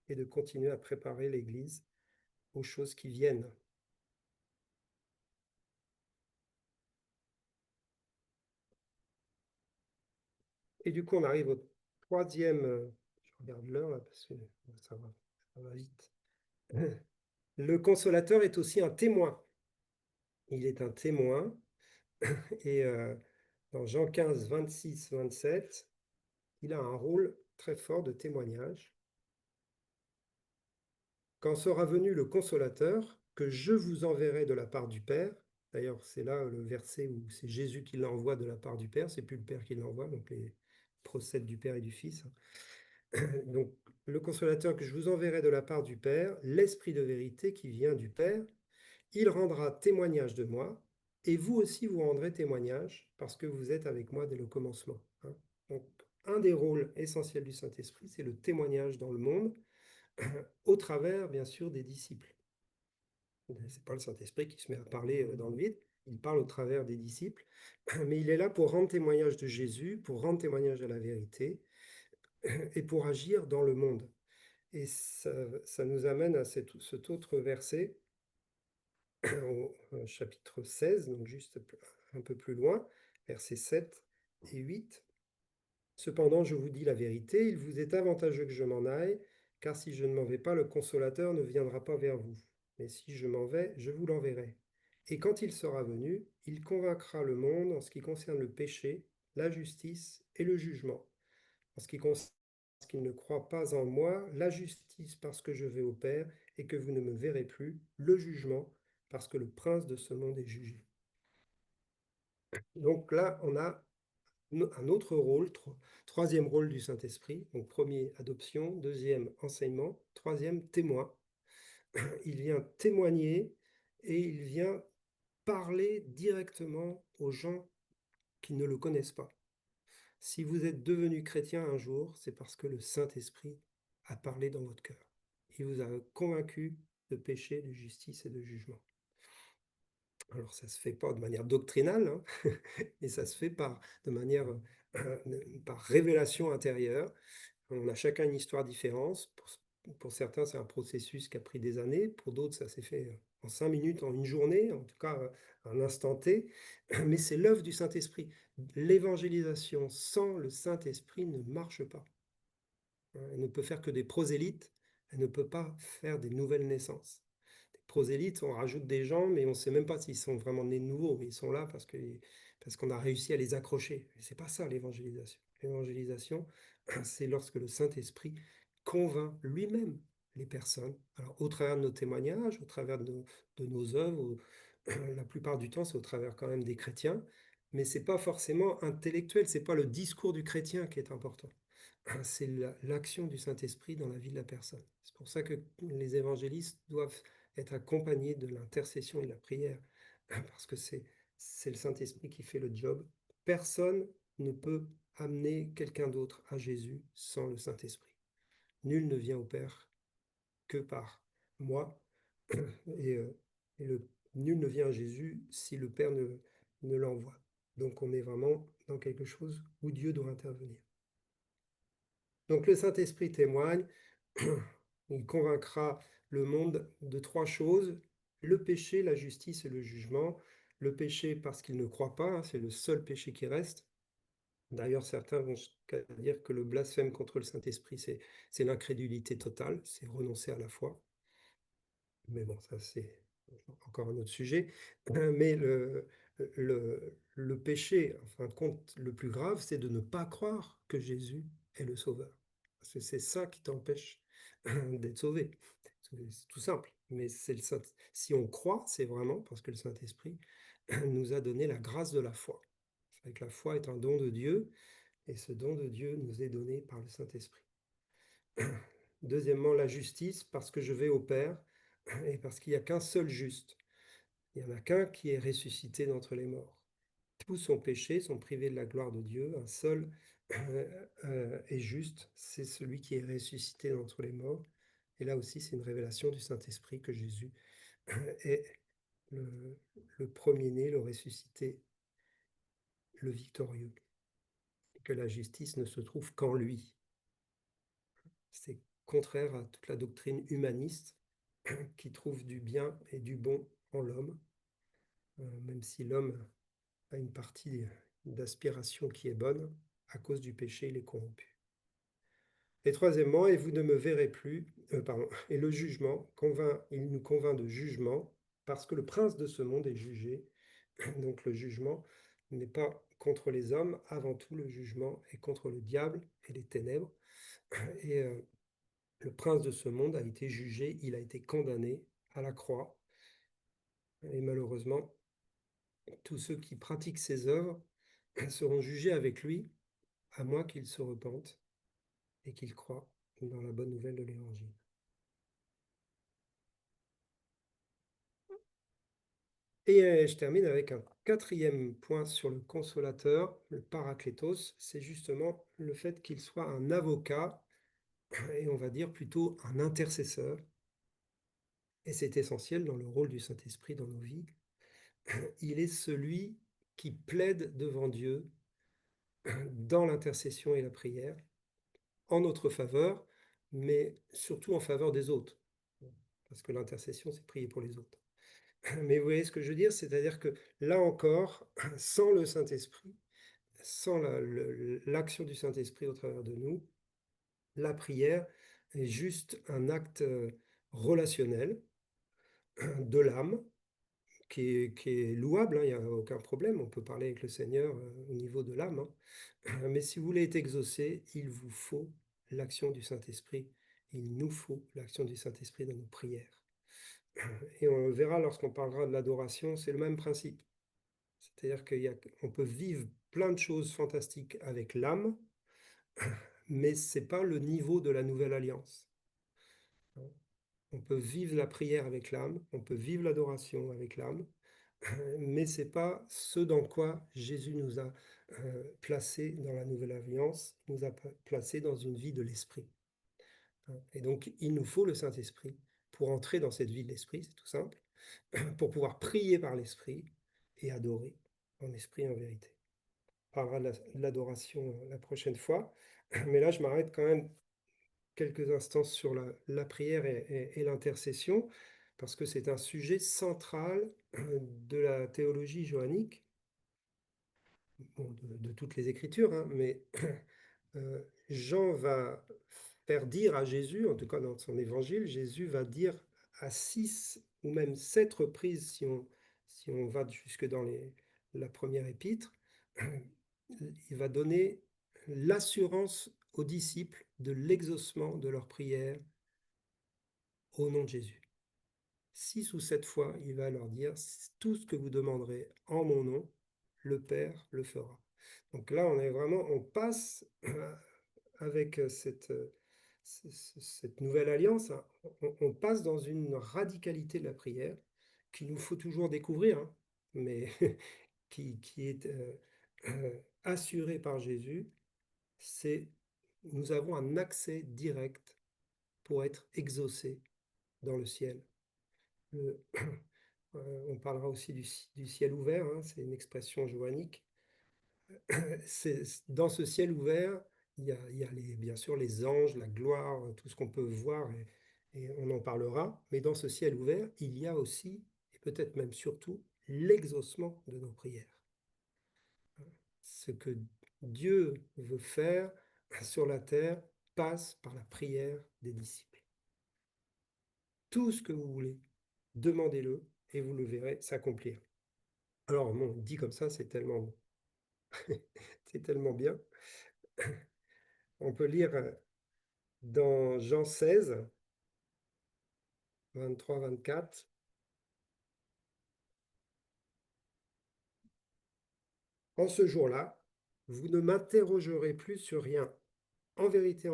et de continuer à préparer l'Église aux choses qui viennent. Et du coup, on arrive au troisième, je regarde l'heure là, parce que ça va vite. Le consolateur est aussi un témoin. Il est un témoin. Et dans Jean 15, 26, 27, il a un rôle très fort de témoignage. Quand sera venu le consolateur, que je vous enverrai de la part du Père. D'ailleurs, c'est là le verset où c'est Jésus qui l'envoie de la part du Père, c'est plus le Père qui l'envoie, donc les procèdent du Père et du Fils. Donc, le consolateur que je vous enverrai de la part du Père, l'Esprit de vérité qui vient du Père, il rendra témoignage de moi, et vous aussi vous rendrez témoignage, parce que vous êtes avec moi dès le commencement. Donc, un des rôles essentiels du Saint-Esprit, c'est le témoignage dans le monde, au travers, bien sûr, des disciples. Ce n'est pas le Saint-Esprit qui se met à parler dans le vide, il parle au travers des disciples, mais il est là pour rendre témoignage de Jésus, pour rendre témoignage de la vérité, et pour agir dans le monde. Et ça nous amène à cet autre verset, au chapitre 16, donc juste un peu plus loin, versets 7 et 8. Cependant, je vous dis la vérité, il vous est avantageux que je m'en aille, car si je ne m'en vais pas, le consolateur ne viendra pas vers vous. Mais si je m'en vais, je vous l'enverrai. Et quand il sera venu, il convaincra le monde en ce qui concerne le péché, la justice et le jugement. En ce qui concerne ce qu'ils ne croient pas en moi, la justice parce que je vais au Père et que vous ne me verrez plus, le jugement parce que le prince de ce monde est jugé. Donc là, on a un autre rôle, troisième rôle du Saint-Esprit. Donc premier, adoption, deuxième, enseignement, troisième, témoin. Il vient témoigner et il vient parler directement aux gens qui ne le connaissent pas. Si vous êtes devenu chrétien un jour, c'est parce que le Saint-Esprit a parlé dans votre cœur. Il vous a convaincu de péché, de justice et de jugement. Alors ça ne se fait pas de manière doctrinale, hein, mais ça se fait par révélation intérieure. On a chacun une histoire différente. Pour certains, c'est un processus qui a pris des années. Pour d'autres, ça s'est fait en 5 minutes, en une journée, en tout cas un instant T. Mais c'est l'œuvre du Saint-Esprit. L'évangélisation sans le Saint-Esprit ne marche pas. Elle ne peut faire que des prosélytes. Elle ne peut pas faire des nouvelles naissances. Des prosélytes, on rajoute des gens, mais on ne sait même pas s'ils sont vraiment nés de nouveau. Ils sont là parce qu'on a réussi à les accrocher. Ce n'est pas ça l'évangélisation. L'évangélisation, c'est lorsque le Saint-Esprit convainc lui-même les personnes. Alors, au travers de nos témoignages, au travers de nos œuvres, la plupart du temps, c'est au travers quand même des chrétiens, mais ce n'est pas forcément intellectuel, ce n'est pas le discours du chrétien qui est important. C'est l'action du Saint-Esprit dans la vie de la personne. C'est pour ça que les évangélistes doivent être accompagnés de l'intercession et de la prière, parce que c'est le Saint-Esprit qui fait le job. Personne ne peut amener quelqu'un d'autre à Jésus sans le Saint-Esprit. Nul ne vient au Père que par moi, et nul ne vient à Jésus si le Père ne l'envoie. Donc on est vraiment dans quelque chose où Dieu doit intervenir. Donc le Saint-Esprit témoigne, il convaincra le monde de 3 choses, le péché, la justice et le jugement. Le péché parce qu'il ne croit pas, c'est le seul péché qui reste. D'ailleurs, certains vont jusqu'à dire que le blasphème contre le Saint-Esprit, c'est l'incrédulité totale, c'est renoncer à la foi. Mais bon, ça c'est encore un autre sujet. Mais le péché, en fin de compte, le plus grave, c'est de ne pas croire que Jésus est le Sauveur. Parce que c'est ça qui t'empêche d'être sauvé. C'est tout simple. Mais si on croit, c'est vraiment parce que le Saint-Esprit nous a donné la grâce de la foi. C'est que la foi est un don de Dieu, et ce don de Dieu nous est donné par le Saint-Esprit. Deuxièmement, la justice, parce que je vais au Père, et parce qu'il n'y a qu'un seul juste. Il n'y en a qu'un qui est ressuscité d'entre les morts. Tous sont péchés, sont privés de la gloire de Dieu. Un seul est juste, c'est celui qui est ressuscité d'entre les morts. Et là aussi, c'est une révélation du Saint-Esprit que Jésus est le premier-né, le ressuscité, le victorieux. Et que la justice ne se trouve qu'en lui. C'est contraire à toute la doctrine humaniste qui trouve du bien et du bon en l'homme, même si l'homme a une partie d'aspiration qui est bonne, à cause du péché, il est corrompu. Et troisièmement, et vous ne me verrez plus, et le jugement, il nous convainc de jugement, parce que le prince de ce monde est jugé. Donc le jugement n'est pas contre les hommes, avant tout le jugement est contre le diable et les ténèbres. Et le prince de ce monde a été jugé, il a été condamné à la croix. Et malheureusement, tous ceux qui pratiquent ses œuvres seront jugés avec lui, à moins qu'ils se repentent et qu'ils croient dans la bonne nouvelle de l'Évangile. Et je termine avec un quatrième point sur le consolateur, le paraklétos, c'est justement le fait qu'il soit un avocat, et on va dire plutôt un intercesseur. Et c'est essentiel dans le rôle du Saint-Esprit dans nos vies. Il est celui qui plaide devant Dieu dans l'intercession et la prière, en notre faveur, mais surtout en faveur des autres. Parce que l'intercession, c'est prier pour les autres. Mais vous voyez ce que je veux dire? C'est-à-dire que là encore, sans le Saint-Esprit, sans l'action du Saint-Esprit au travers de nous, la prière est juste un acte relationnel de l'âme qui est louable, il n'y a aucun problème, on peut parler avec le Seigneur au niveau de l'âme. Mais si vous voulez être exaucé, il vous faut l'action du Saint-Esprit. Il nous faut l'action du Saint-Esprit dans nos prières. Et on le verra lorsqu'on parlera de l'adoration, c'est le même principe. C'est-à-dire qu'on peut vivre plein de choses fantastiques avec l'âme, mais ce n'est pas le niveau de la nouvelle alliance. On peut vivre la prière avec l'âme, on peut vivre l'adoration avec l'âme, mais ce n'est pas ce dans quoi Jésus nous a placés dans la nouvelle alliance, il nous a placés dans une vie de l'esprit. Et donc, il nous faut le Saint-Esprit pour entrer dans cette vie de l'esprit, c'est tout simple, pour pouvoir prier par l'esprit et adorer en esprit et en vérité. On parlera de l'adoration la prochaine fois, mais là, je m'arrête quand même quelques instants sur la prière et l'intercession, parce que c'est un sujet central de la théologie johannique, bon, de toutes les Écritures, hein, mais Jean va faire dire à Jésus, en tout cas dans son évangile, Jésus va dire à 6 ou même 7 reprises, si on va jusque dans la première épître, il va donner l'assurance aux disciples de l'exaucement de leur prière au nom de Jésus. 6 ou 7 fois, il va leur dire, tout ce que vous demanderez en mon nom, le Père le fera. Donc là, on passe avec cette nouvelle alliance, hein, on passe dans une radicalité de la prière qu'il nous faut toujours découvrir, hein, mais qui est assurée par Jésus. Nous avons un accès direct pour être exaucés dans le ciel. On parlera aussi du ciel ouvert, hein, c'est une expression johannique. Dans ce ciel ouvert, il y a bien sûr les anges, la gloire, tout ce qu'on peut voir, et on en parlera. Mais dans ce ciel ouvert, il y a aussi, et peut-être même surtout, l'exaucement de nos prières. Ce que Dieu veut faire sur la terre passe par la prière des disciples. Tout ce que vous voulez, demandez-le et vous le verrez s'accomplir. Alors, bon, dit comme ça, c'est tellement, c'est tellement bien. On peut lire dans Jean 16, 23, 24. En ce jour-là, vous ne m'interrogerez plus sur rien. En vérité,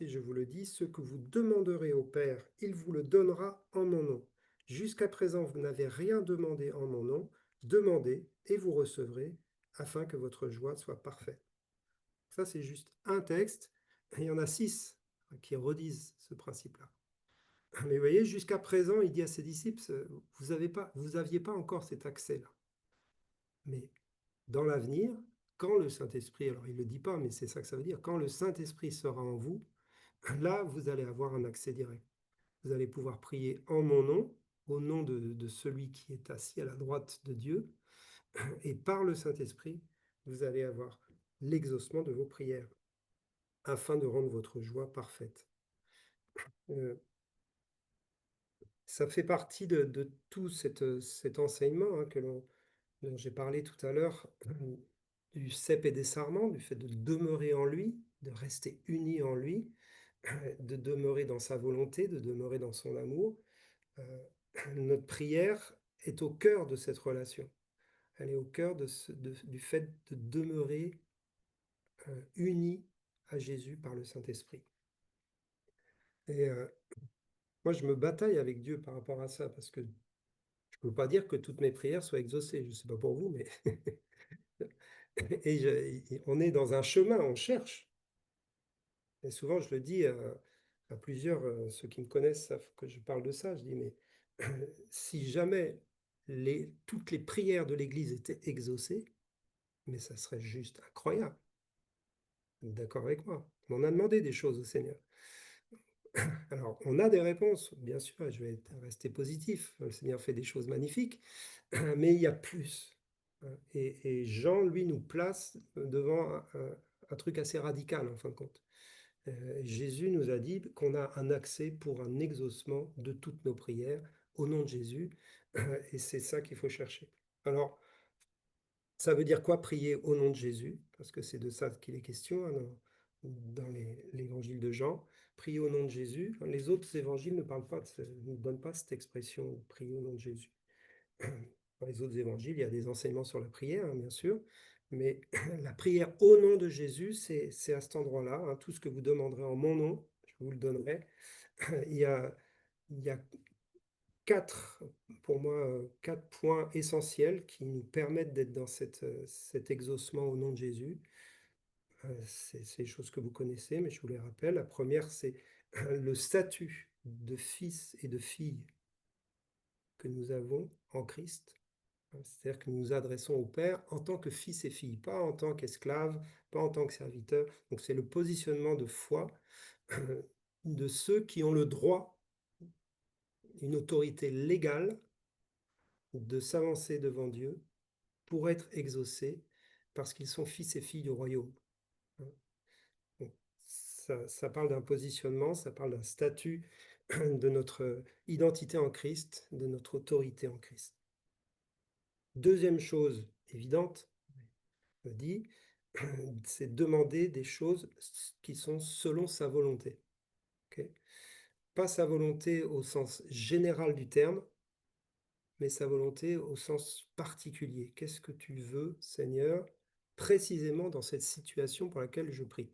je vous le dis, ce que vous demanderez au Père, il vous le donnera en mon nom. Jusqu'à présent, vous n'avez rien demandé en mon nom. Demandez et vous recevrez, afin que votre joie soit parfaite. Ça, c'est juste un texte. Il y en a 6 qui redisent ce principe-là. Mais vous voyez, jusqu'à présent, il dit à ses disciples, vous n'aviez pas encore cet accès-là. Mais dans l'avenir, quand le Saint-Esprit, alors il ne le dit pas, mais c'est ça que ça veut dire, quand le Saint-Esprit sera en vous, là, vous allez avoir un accès direct. Vous allez pouvoir prier en mon nom, au nom de celui qui est assis à la droite de Dieu, et par le Saint-Esprit, vous allez avoir l'exaucement de vos prières, afin de rendre votre joie parfaite. Ça fait partie de tout cet enseignement dont j'ai parlé tout à l'heure, du cep et des sarments, du fait de demeurer en lui, de rester unis en lui, de demeurer dans sa volonté, de demeurer dans son amour. Notre prière est au cœur de cette relation. Elle est au cœur du fait de demeurer unis à Jésus par le Saint-Esprit. Et moi, je me bataille avec Dieu par rapport à ça, parce que je ne peux pas dire que toutes mes prières soient exaucées. Je ne sais pas pour vous, mais on est dans un chemin, on cherche. Et souvent, je le dis à plusieurs, ceux qui me connaissent savent que je parle de ça. Je dis, mais si jamais toutes les prières de l'Église étaient exaucées, mais ça serait juste incroyable. Vous êtes d'accord avec moi? On a demandé des choses au Seigneur. Alors, on a des réponses, bien sûr, et je vais rester positif. Le Seigneur fait des choses magnifiques, mais il y a plus. Et Jean, lui, nous place devant un truc assez radical, en fin de compte. Jésus nous a dit qu'on a un accès pour un exaucement de toutes nos prières au nom de Jésus, et c'est ça qu'il faut chercher. Alors, ça veut dire quoi prier au nom de Jésus? Parce que c'est de ça qu'il est question dans l'évangile de Jean. Prier au nom de Jésus. Les autres évangiles ne donnent pas cette expression prier au nom de Jésus. Dans les autres évangiles, il y a des enseignements sur la prière, hein, bien sûr, mais la prière au nom de Jésus, c'est à cet endroit-là. Hein, tout ce que vous demanderez en mon nom, je vous le donnerai. Il y a pour moi, quatre points essentiels qui nous permettent d'être dans cet exaucement au nom de Jésus. C'est des choses que vous connaissez, mais je vous les rappelle. La première, c'est le statut de fils et de fille que nous avons en Christ. C'est-à-dire que nous nous adressons au Père en tant que fils et filles, pas en tant qu'esclaves, pas en tant que serviteurs. Donc c'est le positionnement de foi de ceux qui ont le droit, une autorité légale, de s'avancer devant Dieu pour être exaucés parce qu'ils sont fils et filles du royaume. Donc, ça parle d'un positionnement, ça parle d'un statut, de notre identité en Christ, de notre autorité en Christ. Deuxième chose évidente, je dis, c'est demander des choses qui sont selon sa volonté. Okay? Pas sa volonté au sens général du terme, mais sa volonté au sens particulier. Qu'est-ce que tu veux, Seigneur, précisément dans cette situation pour laquelle je prie?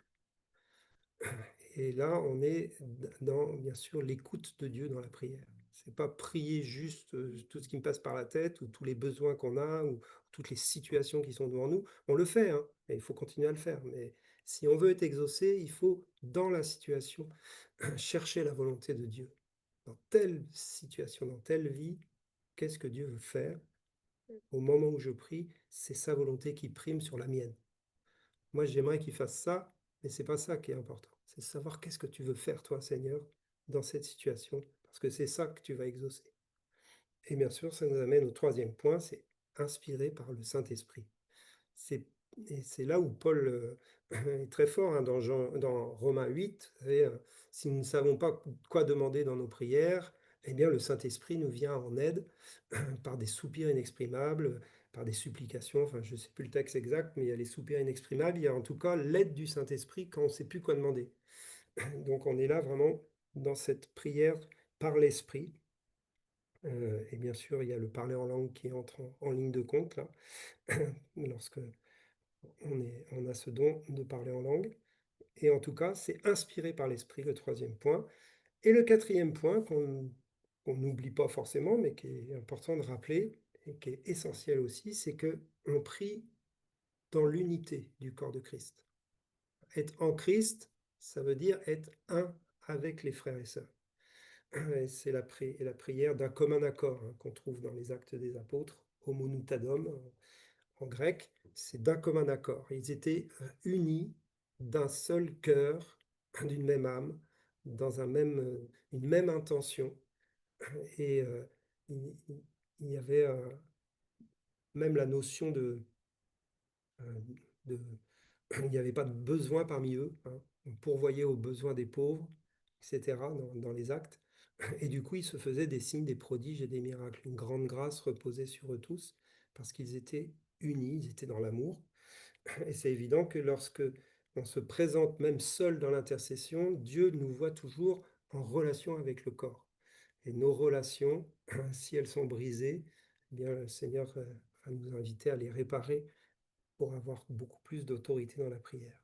Et là, on est dans, bien sûr, l'écoute de Dieu dans la prière. C'est pas prier juste tout ce qui me passe par la tête, ou tous les besoins qu'on a, ou toutes les situations qui sont devant nous. On le fait, hein, et il faut continuer à le faire. Mais si on veut être exaucé, il faut, dans la situation, chercher la volonté de Dieu. Dans telle situation, dans telle vie, qu'est-ce que Dieu veut faire? Au moment où je prie, c'est sa volonté qui prime sur la mienne. Moi, j'aimerais qu'il fasse ça, mais c'est pas ça qui est important. C'est savoir qu'est-ce que tu veux faire, toi, Seigneur, dans cette situation, parce que c'est ça que tu vas exaucer. Et bien sûr, ça nous amène au troisième point, c'est inspiré par le Saint-Esprit. Et c'est là où Paul est très fort, hein, dans Romains 8. Si nous ne savons pas quoi demander dans nos prières, eh bien le Saint-Esprit nous vient en aide par des soupirs inexprimables, par des supplications. Enfin, je ne sais plus le texte exact, mais il y a les soupirs inexprimables. Il y a en tout cas l'aide du Saint-Esprit quand on ne sait plus quoi demander. Donc on est là vraiment dans cette prière par l'Esprit. Et bien sûr, il y a le parler en langue qui entre en ligne de compte là, lorsque on a ce don de parler en langue. Et en tout cas, c'est inspiré par l'Esprit, le troisième point. Et le quatrième point qu'on n'oublie pas forcément, mais qui est important de rappeler, et qui est essentiel aussi, c'est qu'on prie dans l'unité du corps de Christ. Être en Christ, ça veut dire être un avec les frères et sœurs. Et c'est la prière d'un commun accord, hein, qu'on trouve dans les Actes des Apôtres, homonutadom en grec, c'est d'un commun accord. Ils étaient unis d'un seul cœur, d'une même âme, dans une même intention. Et il y avait même la notion de il n'y avait pas de besoin parmi eux, hein. On pourvoyait aux besoins des pauvres, etc., dans les actes. Et du coup, ils se faisaient des signes, des prodiges et des miracles. Une grande grâce reposait sur eux tous, parce qu'ils étaient unis, ils étaient dans l'amour. Et c'est évident que lorsque on se présente même seul dans l'intercession, Dieu nous voit toujours en relation avec le corps. Et nos relations, si elles sont brisées, eh bien, le Seigneur va nous inviter à les réparer pour avoir beaucoup plus d'autorité dans la prière.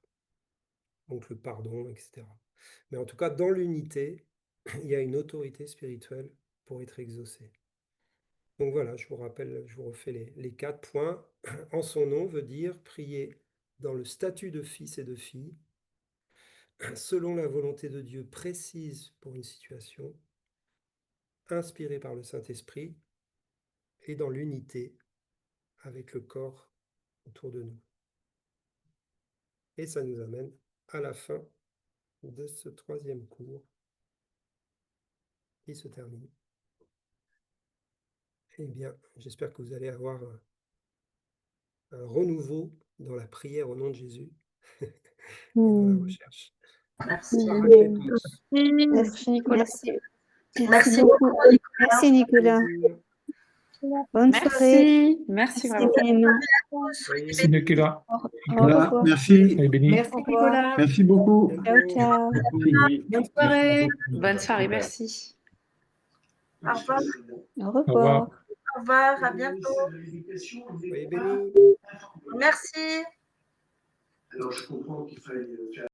Donc le pardon, etc. Mais en tout cas, dans l'unité, il y a une autorité spirituelle pour être exaucée. Donc voilà, je vous rappelle, je vous refais les 4 points. En son nom veut dire prier dans le statut de fils et de fille, selon la volonté de Dieu précise pour une situation, inspiré par le Saint-Esprit et dans l'unité avec le corps autour de nous. Et ça nous amène à la fin de ce 3e cours qui se termine. Eh bien, j'espère que vous allez avoir un renouveau dans la prière au nom de Jésus et dans la recherche. Merci. Par réponse. Merci, Nicolas. merci. Merci beaucoup. Merci, Nicolas. Bonne soirée. Merci Merci, vraiment. Clément. Merci Nicolas. Au Nicolas, revoir. merci. Soyez bénis. Merci Nicolas. Merci beaucoup. Ciao, ciao. Merci. Bonne soirée. Bonne soirée, merci. Au revoir. Au revoir. Au revoir, à bientôt. Soyez bénis. Merci. Alors, je comprends qu'il fallait faire